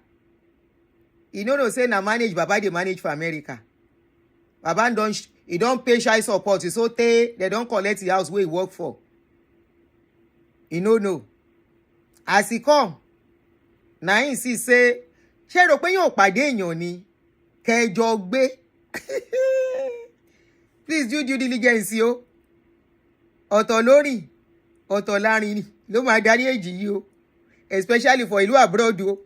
You know say na manage Baba dey manage for America. Baba don pay child support. So they don collect the house wey he work for. You know. As he come, na him see say, ṣé rò pé yóò pàdé èèyàn ni? Kẹjọ gbé. Please do due diligence yo. Ọ̀tọ̀ lórìn, ọ̀tọ̀ láàrin ló máa darí èjì yìí o. Especially for ìlú abroad o.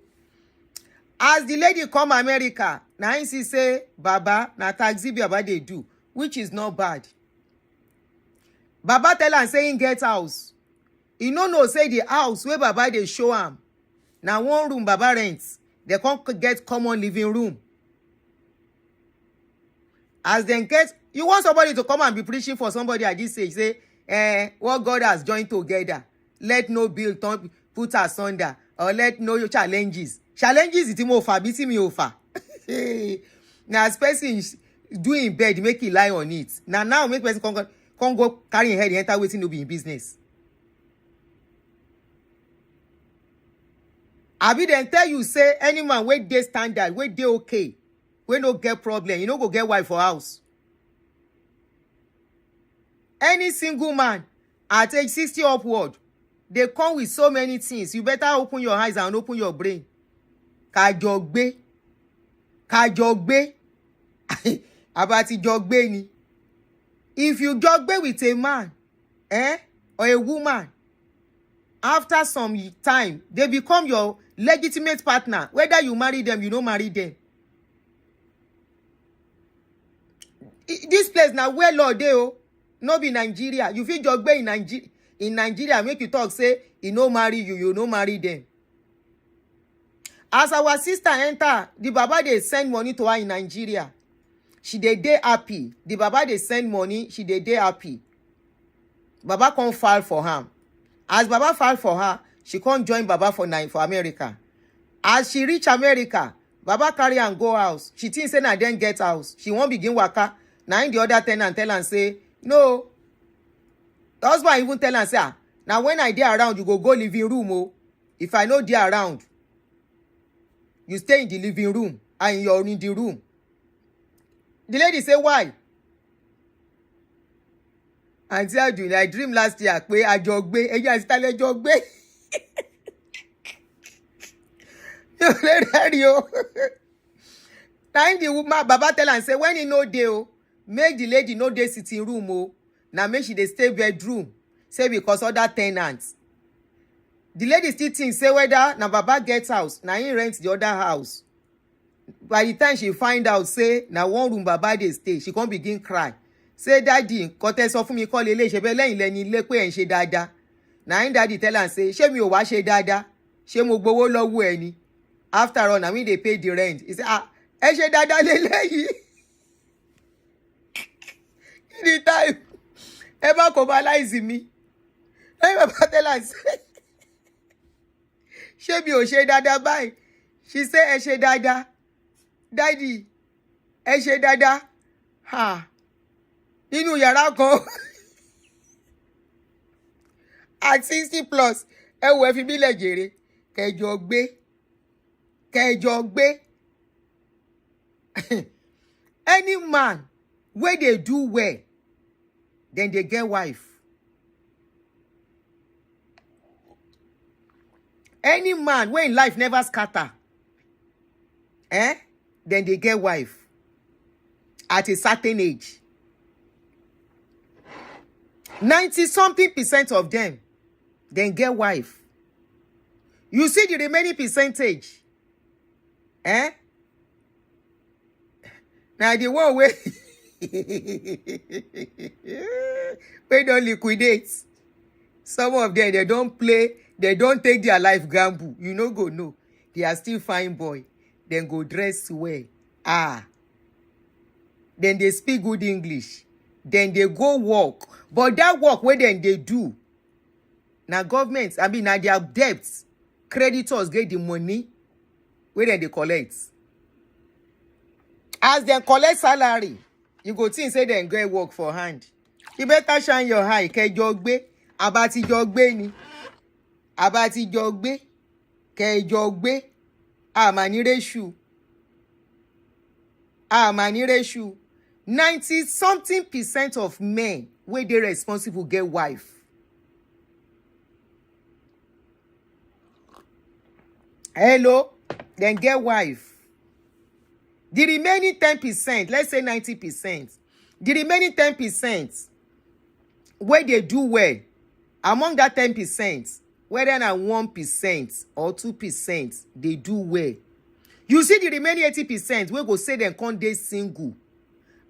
As the lady come America, na him see say Baba na taxi Baba dey do, which is not bad. Baba tell am say him get house. He no know say the house wey Baba dey show am na one room Baba rent. They come get common living room. As dem get, you want somebody to come and be preaching for somebody at this age, say, what God has joined together, let no bill put asunder, or let no challenges. Challenges iti mo fa, biti mi ofa. Now, as person do in bed, make he lie on it. Now make person come go carry him head, enter waiting to be in business. Abi dem tell you say any man wey dey standard, wey dey okay, wey no get problem, you no go get wife for house. Any single man at age 60 upward, they come with so many things. You better open your eyes and open your brain. Kajọ gbé. Abati jogbe ni. If you jogbe with a man, or a woman, after some time, they become your legitimate partner. Whether you marry them, you don't marry them. This place now where Lord dey no be Nigeria. You feel jogbe in Nigeria make you talk say he no marry you, you no marry them. As our sister enter, the Baba dey send money to her in Nigeria. She dey happy. The Baba dey send money, she dey happy. Baba come file for her. As Baba file for her, she come join Baba for America. As she reach America, Baba carry am go house. She think say na dem get house. She wan begin waka. Na the other tenant tell am say, no. The husband even tell am say, now when I dey around, you go living room. If I no dey around, you stay in the living room and you're in the room. The lady say, why? And tell you, I dream last year, pé a jogbe, eja sitale jogbe. Time the woman, Baba tell am say, when he no dey, make the lady no dey sitting room. Now make she dey stay bedroom. Say because other tenants. The lady still think say whether na Baba get house, na him rent the other house. By the time she find out say na one room Baba dey stay, she come begin cry. Say daddy, kote sọ fún mi kọ́ lele ṣe be lẹ́yìn lẹ́ni ilé pé ẹ̀ ń ṣe dáadáa. Na him daddy tell am say, ṣé mi ò wá ṣe dáadáa? Ṣé mo gbowó lọ́wọ́ ẹ ni? After all, na me dey pay the rent. He say, ẹ ṣe dáadáa lélẹ́yìí. The time, ẹ má coverize mi. Lẹ́yìn Baba tell am say, ṣé mi ò ṣe dáadáa báyìí? She say, ẹ ṣe dáadáa. Daddy, ẹ ṣe dáadáa. Nínú yàrá kan at 60 plus, ẹ wo ẹ fi bílẹ̀ jèrè. Kẹjọ gbé. Any man wey dey do well, then they get wife. Any man wey in life never scatter, then they get wife. at a certain age. 90-something% of them then get wife. You see the remaining percentage. Now the one way we don't liquidate. Some of them, they don't play, they don't take their life gamble. You know, go no. They are still fine boy. Then go dress well. Then they speak good English. Then they go work. But that work, where then they do. Now government, now their debts, creditors get the money, where then they collect. As they collect salary, you go think say they go work for hand. You better shine your eye. Ke jogbe, abati jogbe ni. Abati jogbe, ke jogbe. Mani reshu. 90-something% of men where they responsible get wife. Hello, then get wife. The remaining 10%, let's say 90%, the remaining 10%, where they do well, among that 10%, whether na 1% or 2%, they do well. You see the remaining 80%, we go say them can't dey single.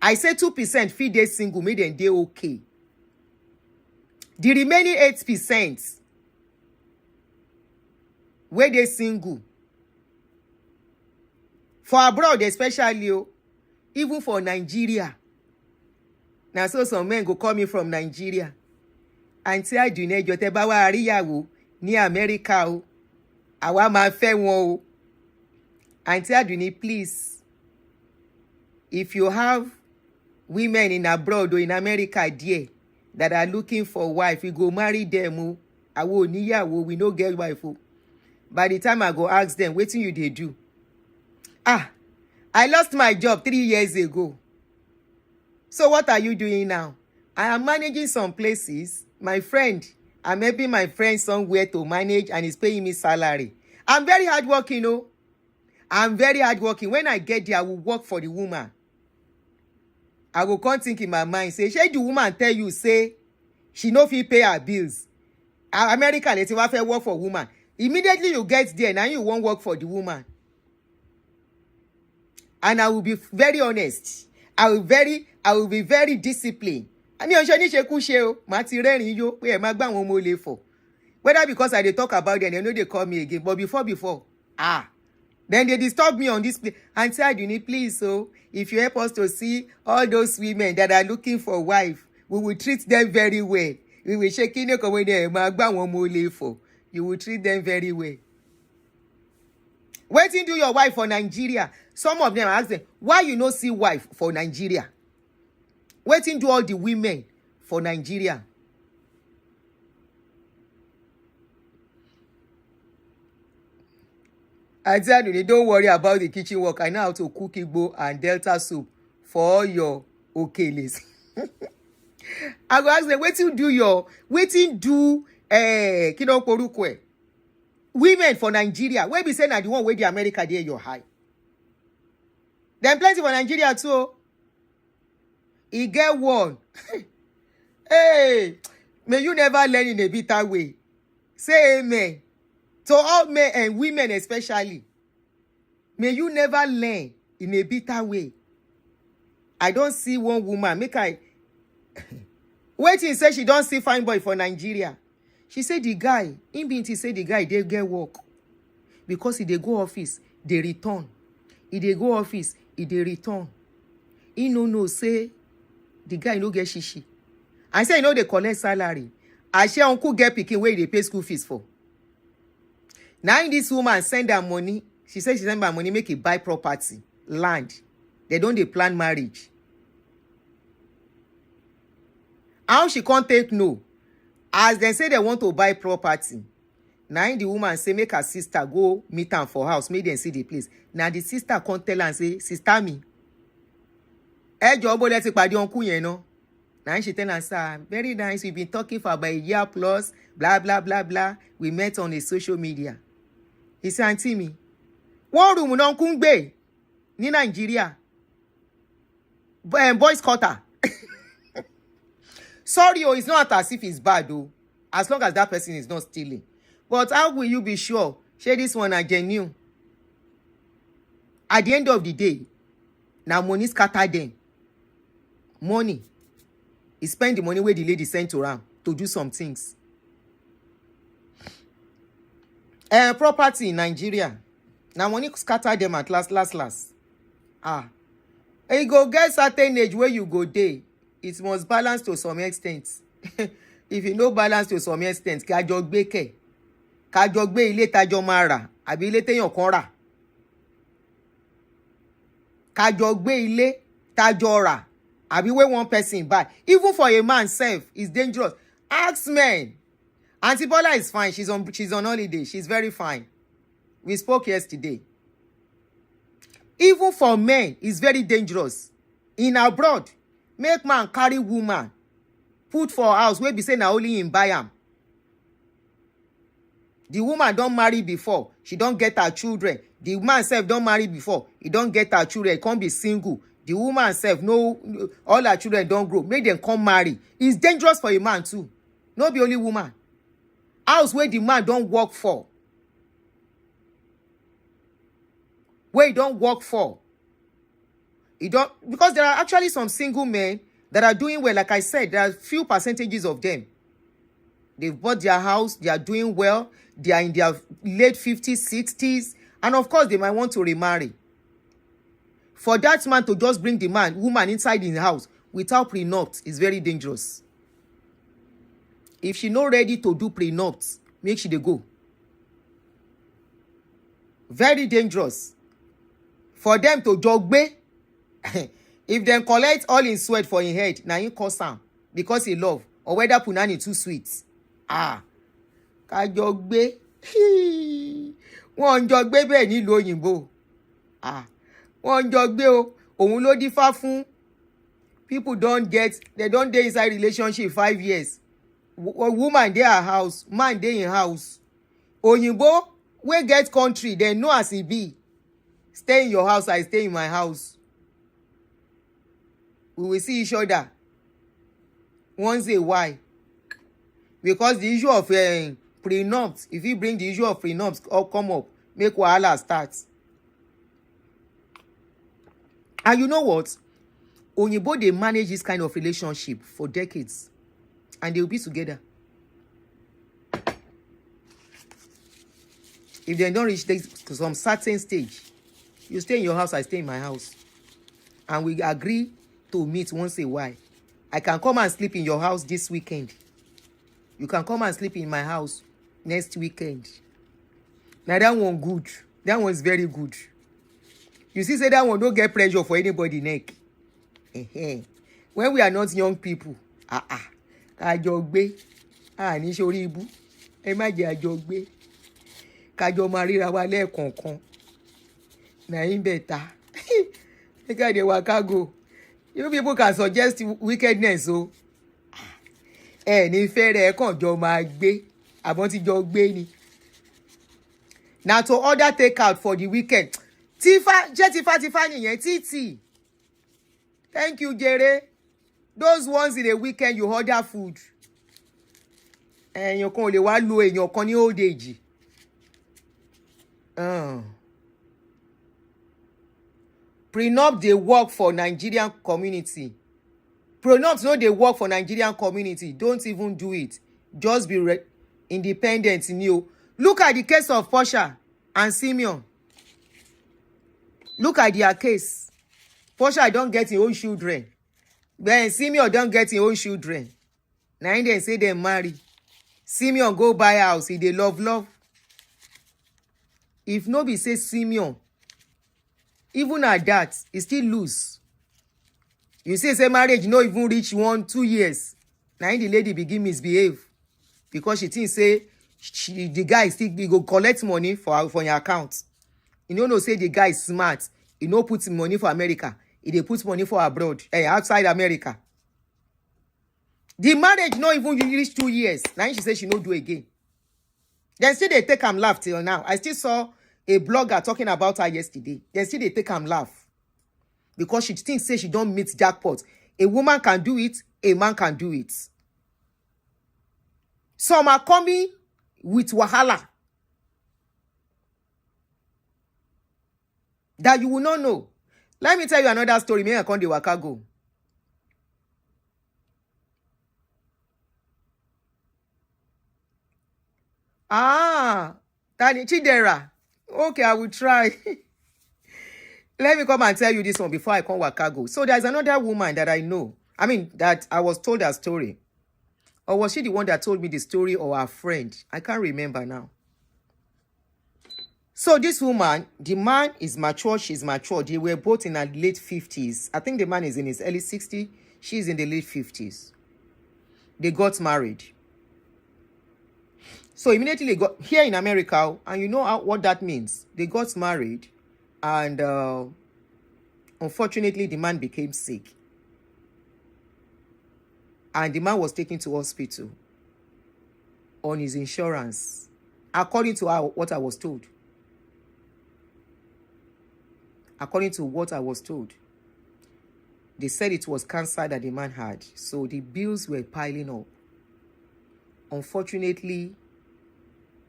I say 2% fit dey single, make them dey okay. The remaining 8%, where they single. For abroad especially, even for Nigeria. Now so some men go call me from Nigeria. Auntie Adune, jote ba wa ariyawo ní America o. Àwa máa fẹ́ wọn o. Auntie Adune, please. If you have women in abroad or in America there that are looking for wife, we go marry them o. Awo níyàwó, we no get wife o. By the time I go ask them, wetin you dey do? I lost my job 3 years ago. So what are you doing now? I am managing some places. My friend, I'm helping my friend somewhere to manage and he's paying me salary. I'm very hardworking, oh. I'm very hardworking. When I get there, I will work for the woman. I will come think in my mind, say, shey the woman tell you, say, she no fit pay her bills. American, let's work for woman. Immediately you get there, now you won't work for the woman. And I will be very honest. I will be very disciplined. I mean, whether because I dey talk about them, they know they call me again. But before, then they disturb me on this place. And said, you need please, so if you help us to see all those women that are looking for wife, we will treat them very well. We will shake in the you will treat them very well. Waiting to your wife for Nigeria. Some of them ask them, why you no see wife for Nigeria? Waiting to all the women for Nigeria. I tell you, don't worry about the kitchen work. I know how to cook igbo and delta soup for all your okays. I go ask them, waiting do kino porukwe. Women for Nigeria, where be saying that the one where the America there your high. Then plenty for Nigeria too. He get one. Hey, may you never learn in a bitter way. Say amen. To all men and women especially. May you never learn in a bitter way. I don't see one woman. Waiting say she don't see fine boy for Nigeria. She said the guy, he said the guy, they get work. Because if they go office, they return. If they go office, if they return. He no say the guy no get shishi. I say they collect salary. I say uncle get picking where they pay school fees for. Now this woman send her money. She said she send her money, make it buy property, land. They don't plan marriage. How she can't take no? As they say they want to buy property. Now the woman say make her sister go meet her for house, make them see the place. Now the sister can't tell her and say, sister me. Jobo let's padi uncle you know. Now she tell her, sir, very nice. We've been talking for about a year plus, blah blah blah blah. We met on the social media. He said, auntie me, one room no kungbe ni Nigeria. boys quarter. Sorry, it's not as if it's bad, though, as long as that person is not stealing. But how will you be sure? Share this one are genuine. At the end of the day, now money scatter them. Money. He spend the money where the lady sent to him to do some things. Property in Nigeria. Now money scatter them at last. You go get certain age where you go day. It must balance to some extent. If you no balance to some extent, kájọ gbé kẹ̀. Kájọ gbé ilé tájọ máa rà, àbí ilé téèyàn kan rà. Kájọ gbé ilé tájọ rà, àbí where one person buy. Even for a man self, it's dangerous. Ask men. Auntie Bola is fine. She's on holiday. She's very fine. We spoke yesterday. Even for men, it's very dangerous. In abroad, make man carry woman, put for house where be say na only him buy am. The woman don't marry before, she don't get her children. The man self don't marry before, he don't get her children, he can't be single. The woman self, no, all her children don't grow. Make them come marry. It's dangerous for a man too. Not be only woman. House where the man don't work for. Where he don't work for. He don't, because there are actually some single men that are doing well. Like I said, there are few percentages of them. They've bought their house, they are doing well, they are in their late 50s, 60s, and of course they might want to remarry. For that man to just bring the woman inside in the house without prenup is very dangerous. If she not ready to do prenup, make she dey go. Very dangerous. For them to jogbe, if them collect all in sweat for him head, na him cause am because he love, or whether punani too sweet. Ka jogbe. Wọ́n jogbe bẹ́ẹ̀ nílùú òyìnbó. Wọ́n jogbe o. Òun ló dífá fún. People they don't dey inside relationship 5 years. Woman dey her house, man dey in house. Òyìnbó wey get country, they know as e be. Stay in your house, I stay in my house. We will see each other once a while. Because the issue of prenups, if you bring the issue of prenups come up, make wahala start. And you know what? Oyinbo, they manage this kind of relationship for decades. And they will be together. If they don't reach some certain stage, you stay in your house, I stay in my house. And we agree to meet once a while. I can come and sleep in your house this weekend. You can come and sleep in my house next weekend. Now that one good. That one is very good. You see, say that one don't get pressure for anybody neck. When we are not young people, àjọgbé, ní sórí ibú. Ẹ má jẹ́ àjọgbé. Kájọ máa ríra wa lẹ́ẹ̀kọ̀ọ̀kan. Na him better. Make I dey waka go. You people can suggest wickedness, so. Ní fẹ́rẹ̀ kàn jọ máa gbé. Àbọ̀n ti jọ gbé ni. Now to order take out for the weekend. Tifa nìyẹn Titi. Thank you, Jere. Those ones in the weekend you order food. Èèyàn kan ò lè wá lo èèyàn kan ní old age. Prenup dey work for Nigerian community. Prenups no dey work for Nigerian community. Don't even do it. Just be independent in you. Look at the case of Portia and Simeon. Look at their case. Portia don't get his own children. Then Simeon don't get his own children. Now they say they marry. Simeon go buy house. He dey love. If no be say Simeon, even at that, he still lose. You say marriage no even reach 1-2 years. Now the lady begin misbehave because she think say the guy still go collect money for your account. You know say the guy is smart. He no put money for America. He dey put money for abroad, outside America. The marriage no even reach 2 years. Now she say she no do again. Then still they take am laugh till now. I still saw a blogger talking about her yesterday. Then still they take am laugh. because she thinks say she don't meet jackpot. A woman can do it, a man can do it. Some are coming with wahala that you will not know. Let me tell you another story. May I come the waka go. Tani Chidera. Okay, I will try. Let me come and tell you this one before I come waka go. So there's another woman that I know. I mean, that I was told her story. Or was she the one that told me the story, or her friend? I can't remember now. So this woman, the man is mature, she's mature. They were both in her late 50s. I think the man is in his early 60s. She's in the late 50s. They got married. So immediately they got here in America, and you know what that means. They got married, and unfortunately, the man became sick. And the man was taken to hospital on his insurance, according to what I was told. According to what I was told. They said it was cancer that the man had. So the bills were piling up. Unfortunately,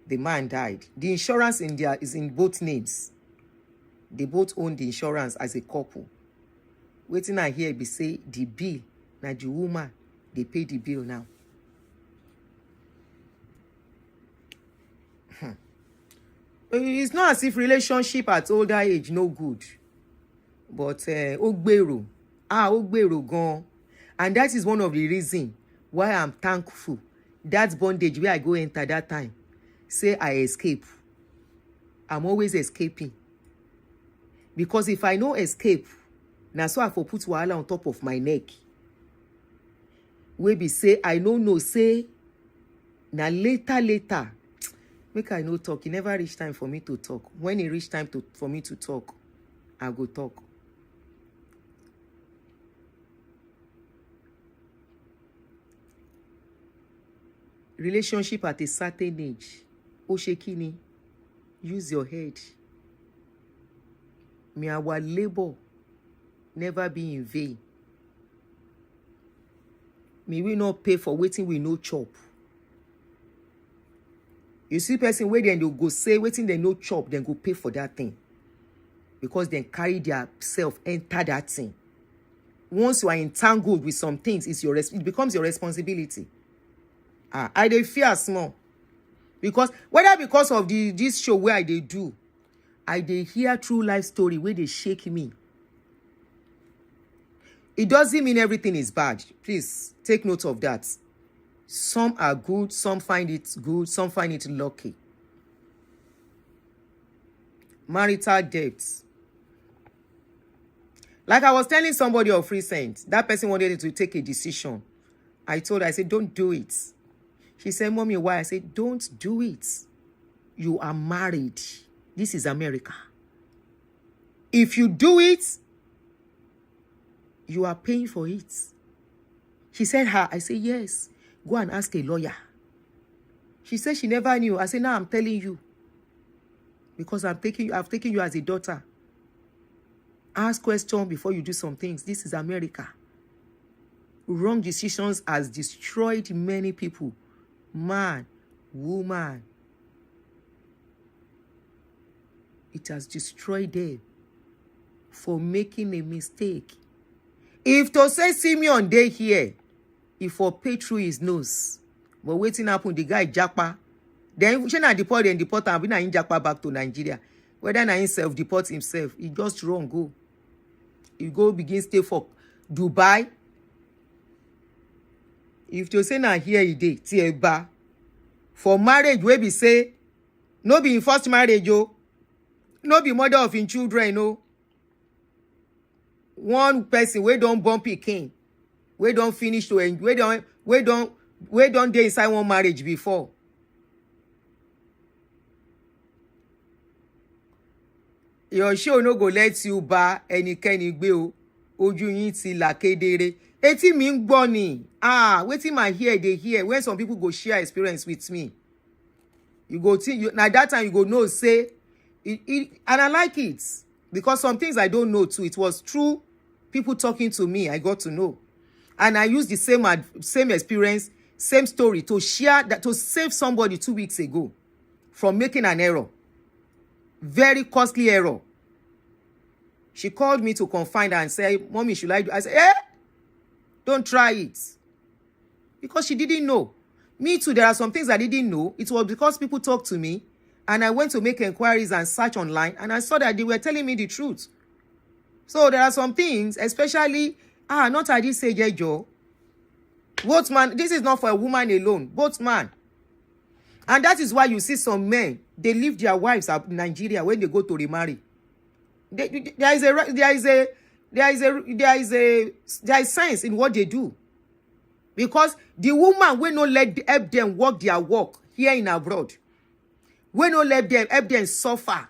the man died. The insurance in there is in both names. They both own the insurance as a couple. Waiting I hear be say the bill, now the woman, they pay the bill now. It's not as if relationship at older age no good. But ogbero. Ogbero gone. And that is one of the reasons why I'm thankful. That bondage where I go enter that time. Say I escape. I'm always escaping. Because if I no escape, now so I for put wahala on top of my neck. We be say I no say now later. Make I no talk. It never reach time for me to talk. When it reach time for me to talk, I go talk. Relationship at a certain age. Oshekini, use your head. May our labor never be in vain. May we not pay for waiting we no chop. You see person where then they go say waiting they no chop, then go pay for that thing. Because then carry their self, enter that thing. Once you are entangled with some things, it becomes your responsibility. I dey fear small. Because whether because of this show where I dey do, I dey hear true life story where they shake me. It doesn't mean everything is bad. Please take note of that. Some are good, some find it good, some find it lucky. Marital debts. Like I was telling somebody of recent, that person wanted to take a decision. I said, don't do it. She said, Mommy, why? I said, don't do it. You are married. This is America. If you do it, you are paying for it. She said, I said, yes. Go and ask a lawyer. She said she never knew. I said, now I'm telling you. Because I've taken you as a daughter. Ask questions before you do some things. This is America. Wrong decisions has destroyed many people. Man, woman. It has destroyed them for making a mistake. If to say Simeon dey here, if for pay through his nose, but waiting happen, the guy japa. Then she na deport and deport and na him japa back to Nigeria. Whether na himself deport himself, he just wrong go. He go begin stay for Dubai. If to say na here he dey, tieba. For marriage, we be say, no be in first marriage, yo. No be mother of in children, no. One person we don't born pikin, we don't finish to end, we don't dey inside one marriage before. Your show no go let you ba ẹnikẹ́ni gbé o. Ojú yín ti là kedere. Etí mi ń gbọ́ ni. Wetin my hear dey hear when some people go share experience with me. You go think na that time you go know say it, and I like it because some things I don't know too. It was true people talking to me, I got to know. And I used the same experience, same story to share that, to save somebody 2 weeks ago from making an error. Very costly error. She called me to confide her and say, Mommy, should I do? I said, don't try it. Because she didn't know. Me too, there are some things I didn't know. It was because people talked to me and I went to make inquiries and search online and I saw that they were telling me the truth. So there are some things, especially, not at this age, Joe. Both man, this is not for a woman alone, both man. And that is why you see some men, they leave their wives up in Nigeria when they go to remarry. There is science in what they do. Because the woman will not help them work their work here in abroad. Will not help them suffer.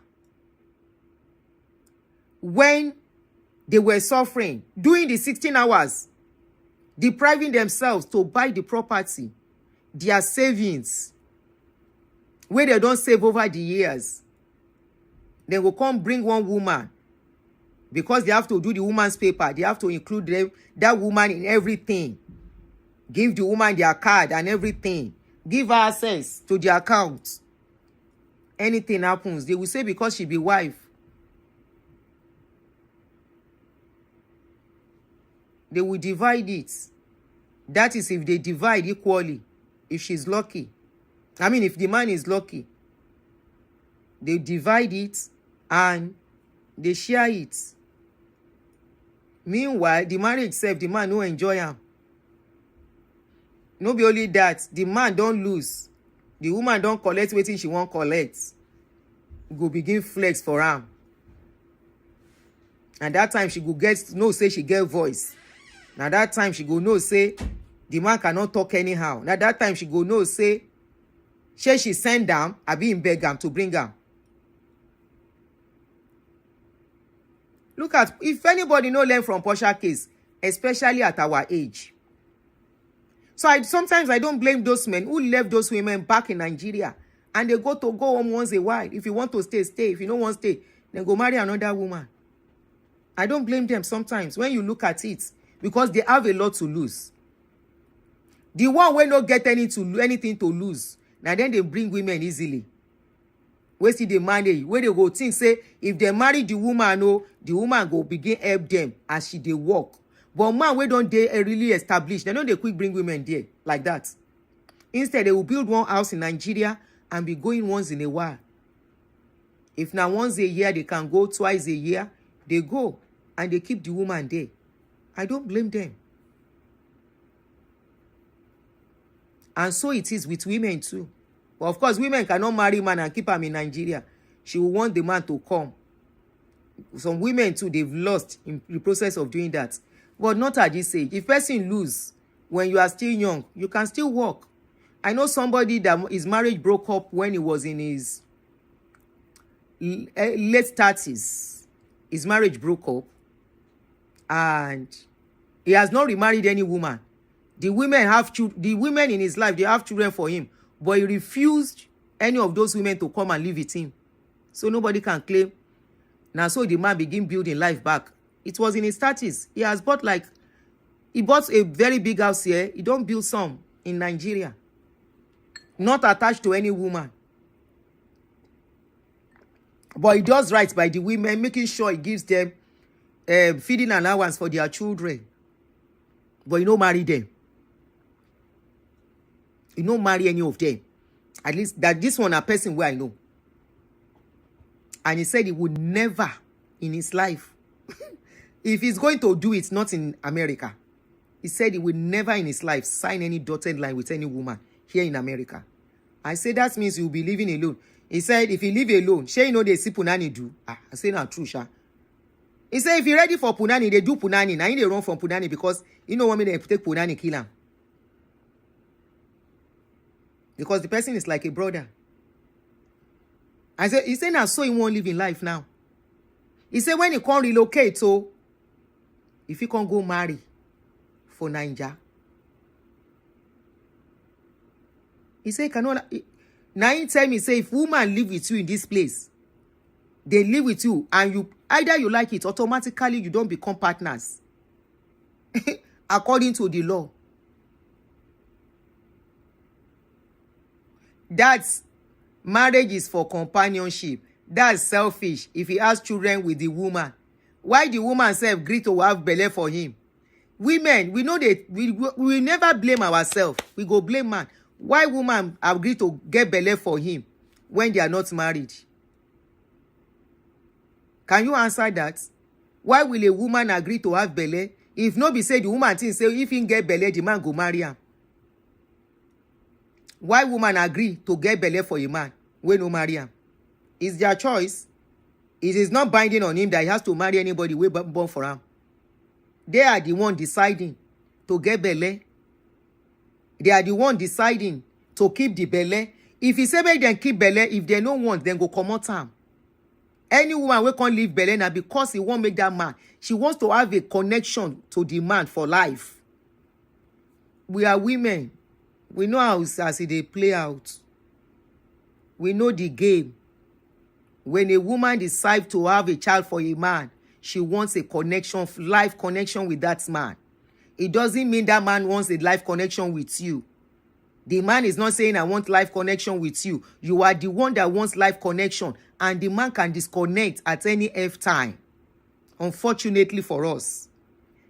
When they were suffering, doing the 16 hours, depriving themselves to buy the property, their savings, where they don't save over the years. They will come bring one woman because they have to do the woman's paper. They have to include that woman in everything. Give the woman their card and everything. Give her access to the account. Anything happens, they will say because she be wife. They will divide it. That is if they divide equally. If she's lucky. I mean, if the man is lucky. They divide it and they share it. Meanwhile, the marriage itself, the man no enjoy am. No be only that, the man don't lose. The woman don't collect wetin she won't collect. Go begin flex for am. And that time she go get, no say she get voice. Now that time she go know say, the man cannot talk anyhow. Now that time she go know say, she send am, I be in beg am to bring am. Look at, if anybody no learn from Portia case, especially at our age. So sometimes I don't blame those men who left those women back in Nigeria and they go home once a while. If you want to stay, stay. If you don't want to stay, then go marry another woman. I don't blame them sometimes when you look at it because they have a lot to lose. The one will not get anything to lose. Now then they bring women easily. Where see the marry, where they go think say if they marry the woman, the woman go begin help them as she they work. But man, we don't they really establish. They don't they quick bring women there like that. Instead, they will build one house in Nigeria and be going once in a while. If now once a year they can go, twice a year, they go and they keep the woman there. I don't blame them. And so it is with women too. But of course, women cannot marry man and keep him in Nigeria. She will want the man to come. Some women too, they've lost in the process of doing that. But not at this age. If person lose when you are still young, you can still work. I know somebody that his marriage broke up when he was in his late 30s. His marriage broke up. And he has not remarried any woman. The women in his life, they have children for him. But he refused any of those women to come and live with him. So nobody can claim. Now so the man begin building life back. It was in his 30s. He has bought he bought a very big house here. He don't build some in Nigeria. Not attached to any woman. But he does right by the women, making sure he gives them feeding allowance for their children. But he don't marry them. He don't marry any of them. At least that this one a person where I know. And he said he would never in his life, if he's going to do it, not in America, he said he would never in his life sign any dotted line with any woman here in America. I said that means he will be living alone. He said if he live alone, you know they see punani do. I say not true, sha. He said if you're ready for punani, they do punani. Now they run from punani because you know what me they take punani kill him. Because the person is like a brother. I said, he said now so he won't live in life now. He said when he can't relocate, so if he can't go marry for Nigeria. He said, cannot. Now he tell me, say, if woman live with you in this place, they live with you, and you either you like it, automatically you don't become partners. according to the law. That's marriage is for companionship. That's selfish if he has children with the woman. Why the woman self agree to have belle for him? Women, we know that we never blame ourselves. We go blame man. Why woman agree to get belle for him when they are not married? Can you answer that? Why will a woman agree to have belle if no be say the woman think say if he get belle the man go marry am? Why woman agree to get belle for a man when no marry am? It's their choice. It is not binding on him that he has to marry anybody wey born for him. They are the one deciding to get belle. They are the one deciding to keep the belle. If he say make dem keep belle, if they no want, then go comot am. Any woman wey can't leave belle na because he won't make that man. She wants to have a connection to the man for life. We are women. We know how as they play out. We know the game. When a woman decides to have a child for a man, she wants a connection, life connection with that man. It doesn't mean that man wants a life connection with you. The man is not saying I want life connection with you. You are the one that wants life connection, and the man can disconnect at any F time. Unfortunately for us.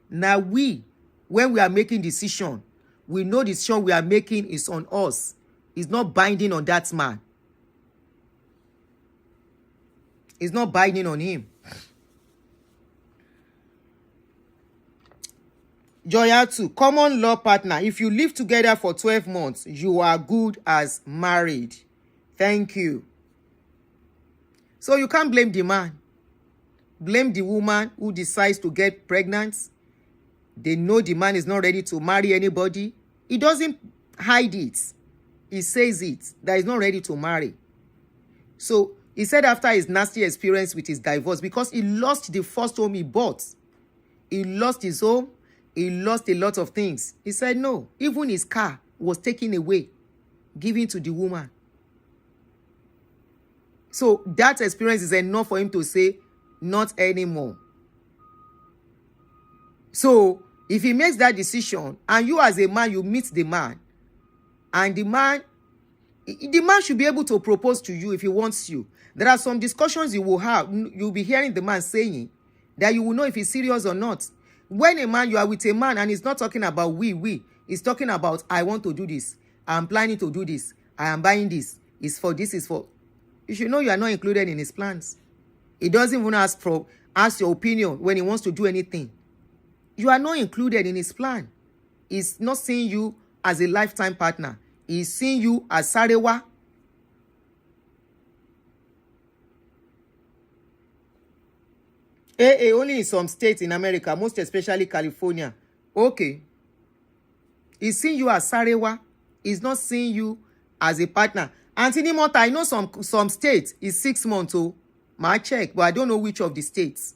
Now when we are making decision, we know the decision we are making is on us. It's not binding on that man. It's not binding on him. Joyatu, common law partner. If you live together for 12 months, you are good as married. Thank you. So you can't blame the man. Blame the woman who decides to get pregnant. They know the man is not ready to marry anybody. He doesn't hide it. He says it, that he's not ready to marry. So he said after his nasty experience with his divorce, because he lost the first home he bought, he lost his home, he lost a lot of things. He said no, even his car was taken away, given to the woman. So that experience is enough for him to say, not anymore. So if he makes that decision, and you as a man, you meet the man, and the man should be able to propose to you if he wants you. There are some discussions you will have. You'll be hearing the man saying that you will know if he's serious or not. When a man, you are with a man and he's not talking about we. He's talking about, I want to do this. I'm planning to do this. I am buying this. It's for this, it's for... You should know you are not included in his plans. He doesn't even ask your opinion when he wants to do anything. You are not included in his plan. He's not seeing you as a lifetime partner. He's seeing you as Sarewa. Only in some states in America, most especially California. Okay. He's seeing you as Sarewa. He's not seeing you as a partner. Anthony Mota, I know some states is 6 months. Oh, my check, but I don't know which of the states.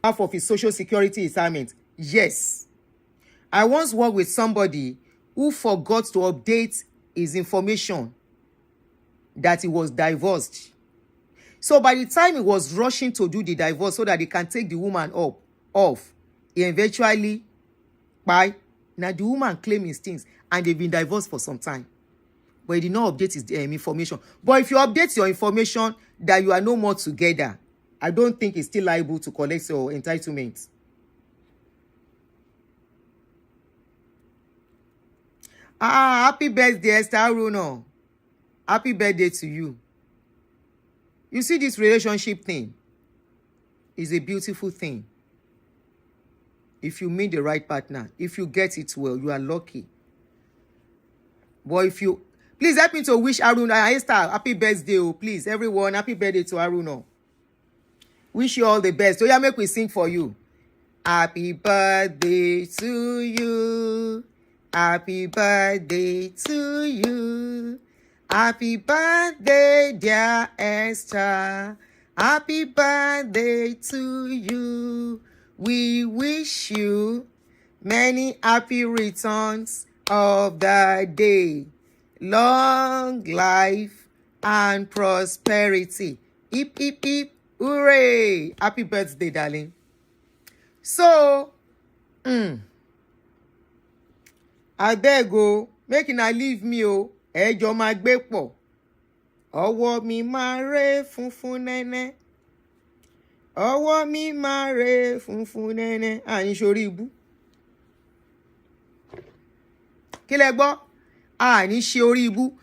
Half of his social security retirement. Yes. I once worked with somebody who forgot to update his information that he was divorced. So by the time he was rushing to do the divorce so that he can take the woman off, he eventually, now the woman claimed his things and they've been divorced for some time. But he did not update his information. But if you update your information that you are no more together, I don't think he's still liable to collect your entitlements. Happy birthday, Esther Aruno. Happy birthday to you. You see, this relationship thing is a beautiful thing. If you meet the right partner, if you get it well, you are lucky. But if you... Please help me to wish Aruno, Esther, happy birthday, oh, please. Everyone, happy birthday to Aruno. Wish you all the best. So yeah, make we sing for you. Happy birthday to you. Happy birthday to you. Happy birthday, dear Esther. Happy birthday to you. We wish you many happy returns of the day. Long life and prosperity. Hip, hip, hip. Hooray! Happy birthday, darling. So, I beg o, make una leave me o. Ẹjọ́ máa gbé pọ̀. Ọwọ́ mi máa re funfun nẹ́nẹ́. Ọwọ́ mi máa re funfun nẹ́nẹ́. Àyìn sórí ibú. Kí lẹ gbọ́? Àní ṣe orí ibú.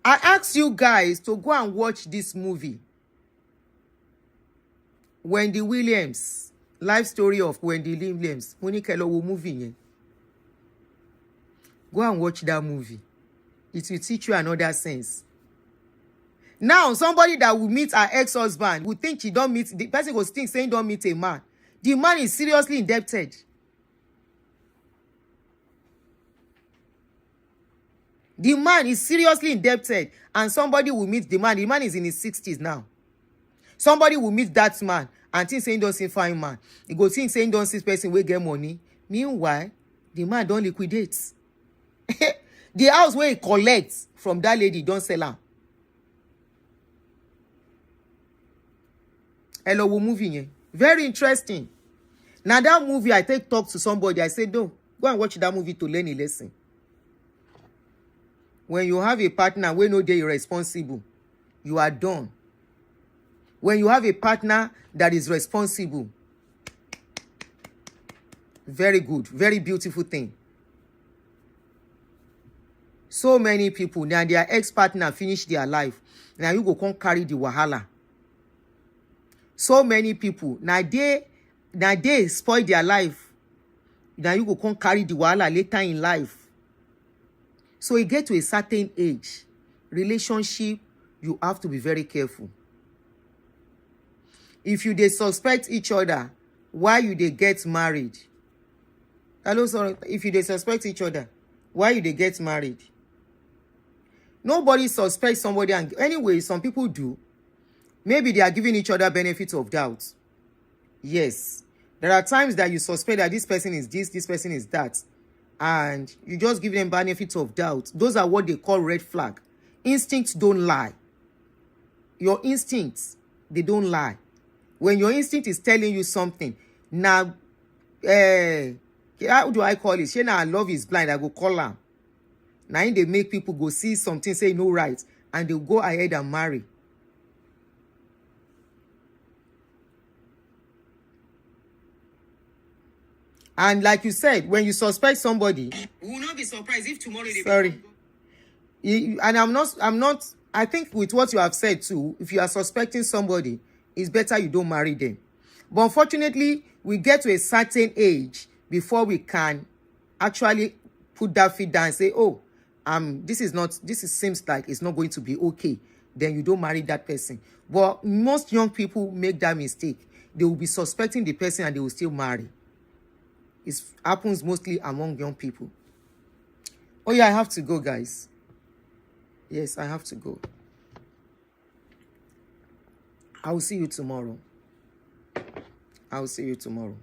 I ask you guys to go and watch this movie. Wendy Williams, life story of Wendy Williams. Mo ní kẹ́ lọ wo movie yẹn. Go and watch that movie. It will teach you another sense. Now, somebody that will meet her ex-husband will think she don't meet, the person will think saying don't meet a man. The man is seriously indebted. The man is seriously indebted, and somebody will meet the man. The man is in his 60s now. Somebody will meet that man and think saying don't see fine man. He go think saying don't see person will get money. Meanwhile, the man don't liquidate. The house where he collects from that lady don't sell am. Hello, wo movie yẹn. Very interesting. Now that movie, I talk to somebody. I say, no, go and watch that movie to learn a lesson. When you have a partner wey no dey irresponsible, you are done. When you have a partner that is responsible, very good, very beautiful thing. So many people, now their ex-partner finish their life. Now you go come carry the wahala. So many people, now they spoil their life. Now you go come carry the wahala later in life. So you get to a certain age, relationship, you have to be very careful. If you dey suspect each other, why you dey get married? Hello, sorry. If you dey suspect each other, why you dey get married? Nobody suspects somebody, and anyway, some people do. Maybe they are giving each other benefits of doubt. Yes. There are times that you suspect that this person is this person is that. And you just give them benefits of doubt. Those are what they call red flag. Instincts don't lie. Your instincts, they don't lie. When your instinct is telling you something, now, how do I call it? Say now love is blind, I go call her. Now they make people go see something, say no right, and they'll go ahead and marry. And like you said, when you suspect somebody, we will not be surprised if tomorrow they sorry. And I think with what you have said too, if you are suspecting somebody, it's better you don't marry them. But unfortunately, we get to a certain age before we can actually put that feet down and say, oh, this seems like it's not going to be okay. Then you don't marry that person. But most young people make that mistake. They will be suspecting the person and they will still marry. It happens mostly among young people. Oh yeah, I have to go, guys. Yes, I have to go. I will see you tomorrow. I will see you tomorrow.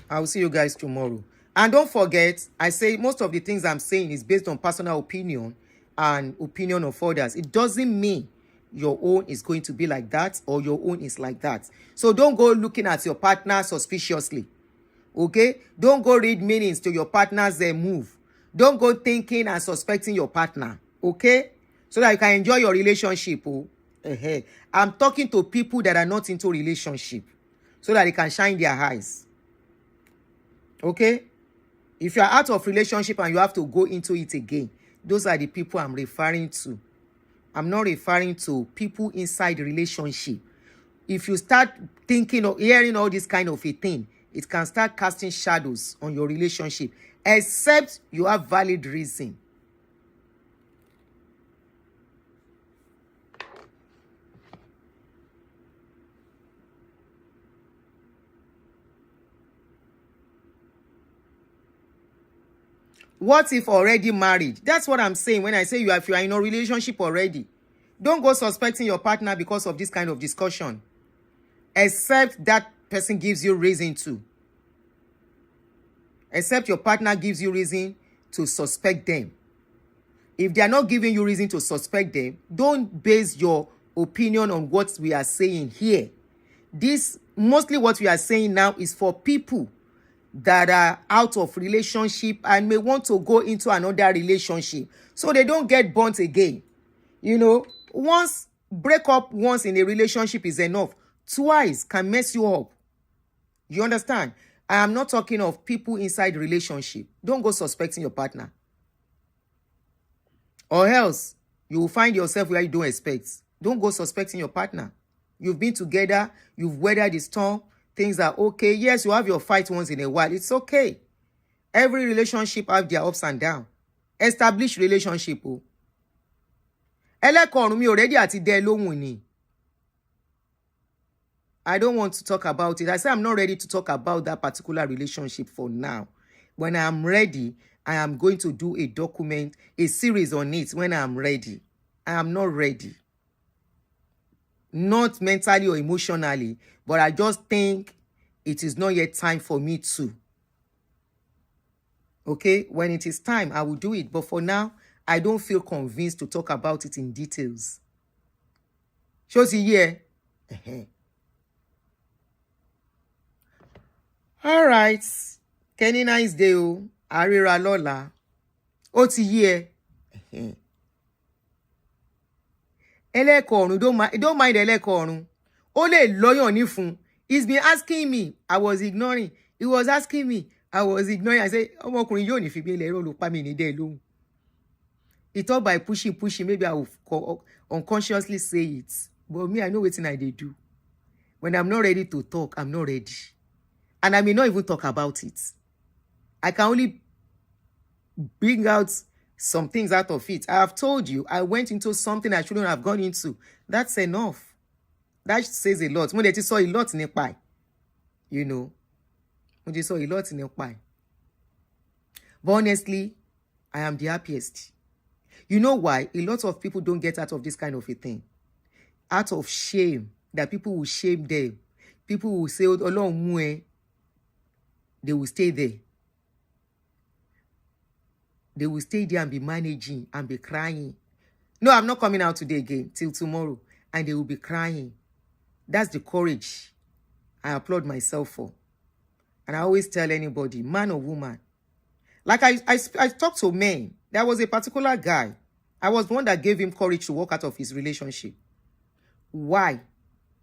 I will see you guys tomorrow. And don't forget, I say most of the things I'm saying is based on personal opinion and opinion of others. It doesn't mean your own is going to be like that or your own is like that. So don't go looking at your partner suspiciously. Okay? Don't go read meanings to your partner's move. Don't go thinking and suspecting your partner. Okay? So that you can enjoy your relationship. Oh. I'm talking to people that are not into relationship. So that they can shine their eyes. Okay? If you are out of relationship and you have to go into it again, those are the people I'm referring to. I'm not referring to people inside the relationship. If you start thinking or hearing all this kind of a thing, it can start casting shadows on your relationship, except you have valid reason. What if already married? That's what I'm saying when I say if you are in a relationship already. Don't go suspecting your partner because of this kind of discussion. Except that person gives you reason to. Except your partner gives you reason to suspect them. If they are not giving you reason to suspect them, don't base your opinion on what we are saying here. This, mostly what we are saying now, is for people that are out of relationship and may want to go into another relationship so they don't get burnt again. You know, break up once in a relationship is enough. Twice can mess you up. You understand? I am not talking of people inside the relationship. Don't go suspecting your partner. Or else you will find yourself where you don't expect. Don't go suspecting your partner. You've been together, you've weathered the storm, things are okay. Yes, you have your fight once in a while. It's okay. Every relationship have their ups and downs. Establish relationship. Ẹlẹ́kọ̀ọ́rùn mi already àti dẹ́ lóhùn ni. I don't want to talk about it. I say I'm not ready to talk about that particular relationship for now. When I am ready, I am going to do a document, a series on it when I am ready. I am not ready. Not mentally or emotionally, but I just think it is not yet time for me to. Okay? When it is time, I will do it. But for now, I don't feel convinced to talk about it in details. Shows here. All right. Kenny nice day o. Arira Lola. Ó ti yé ẹ. Ẹlẹ́kọ̀ọ́rùn, don't mind ẹlẹ́kọ̀ọ́rùn. Ó lè lọ́yàn ní fún. He's been asking me. I was ignoring. He was asking me. I was ignoring. I said, ọmọkùnrin yóò ní fi bí ilẹ̀ ró pa mi ní dẹ́ lóhùn. He thought by pushing, maybe I will unconsciously say it. But me, I know what I dey do. When I'm not ready to talk, I'm not ready. And I may not even talk about it. I can only bring out some things out of it. I have told you, I went into something I shouldn't have gone into. That's enough. That says a lot. Mo dẹ̀ ti sọ a lot nípa ẹ̀. You know. Mo ti sọ a lot nípa ẹ̀. But honestly, I am the happiest. You know why? A lot of people don't get out of this kind of a thing. Out of shame. That people will shame them. People will say, Ọlọ́run mú ẹ. They will stay there. They will stay there and be managing and be crying. No, I'm not coming out today again, till tomorrow. And they will be crying. That's the courage I applaud myself for. And I always tell anybody, man or woman. Like I talk to men. There was a particular guy. I was the one that gave him courage to walk out of his relationship. Why?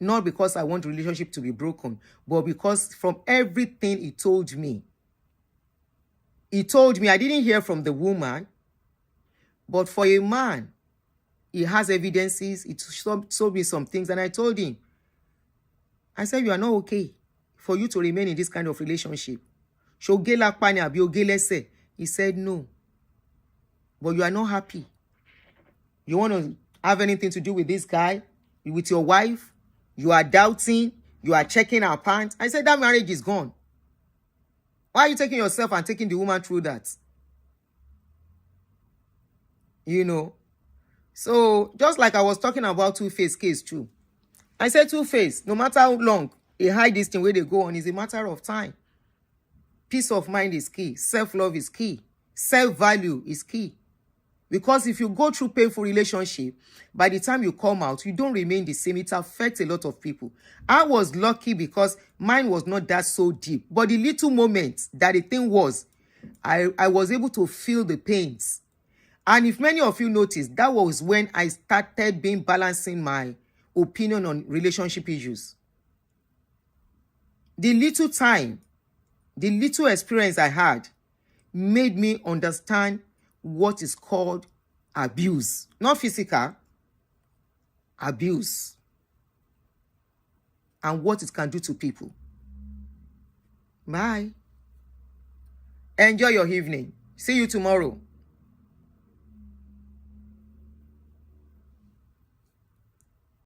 Not because I want the relationship to be broken, but because from everything he told me, I didn't hear from the woman, but for a man, he has evidences. He showed me some things, and I told him, I said, you are not okay for you to remain in this kind of relationship. He said, no. But you are not happy. You want to have anything to do with this guy, with your wife? You are doubting. You are checking her pants. I said, that marriage is gone. Why are you taking yourself and taking the woman through that? You know. So, just like I was talking about Two-Face case too. I said Two-Face, no matter how long they hide this thing where they go on, is a matter of time. Peace of mind is key. Self-love is key. Self-value is key. Because if you go through painful relationship, by the time you come out, you don't remain the same. It affects a lot of people. I was lucky because mine was not that so deep. But the little moments that the thing was, I was able to feel the pains. And if many of you noticed, that was when I started balancing my opinion on relationship issues. The little time, the little experience I had made me understand what is called abuse. Not physical, abuse. And what it can do to people. Bye. Enjoy your evening. See you tomorrow.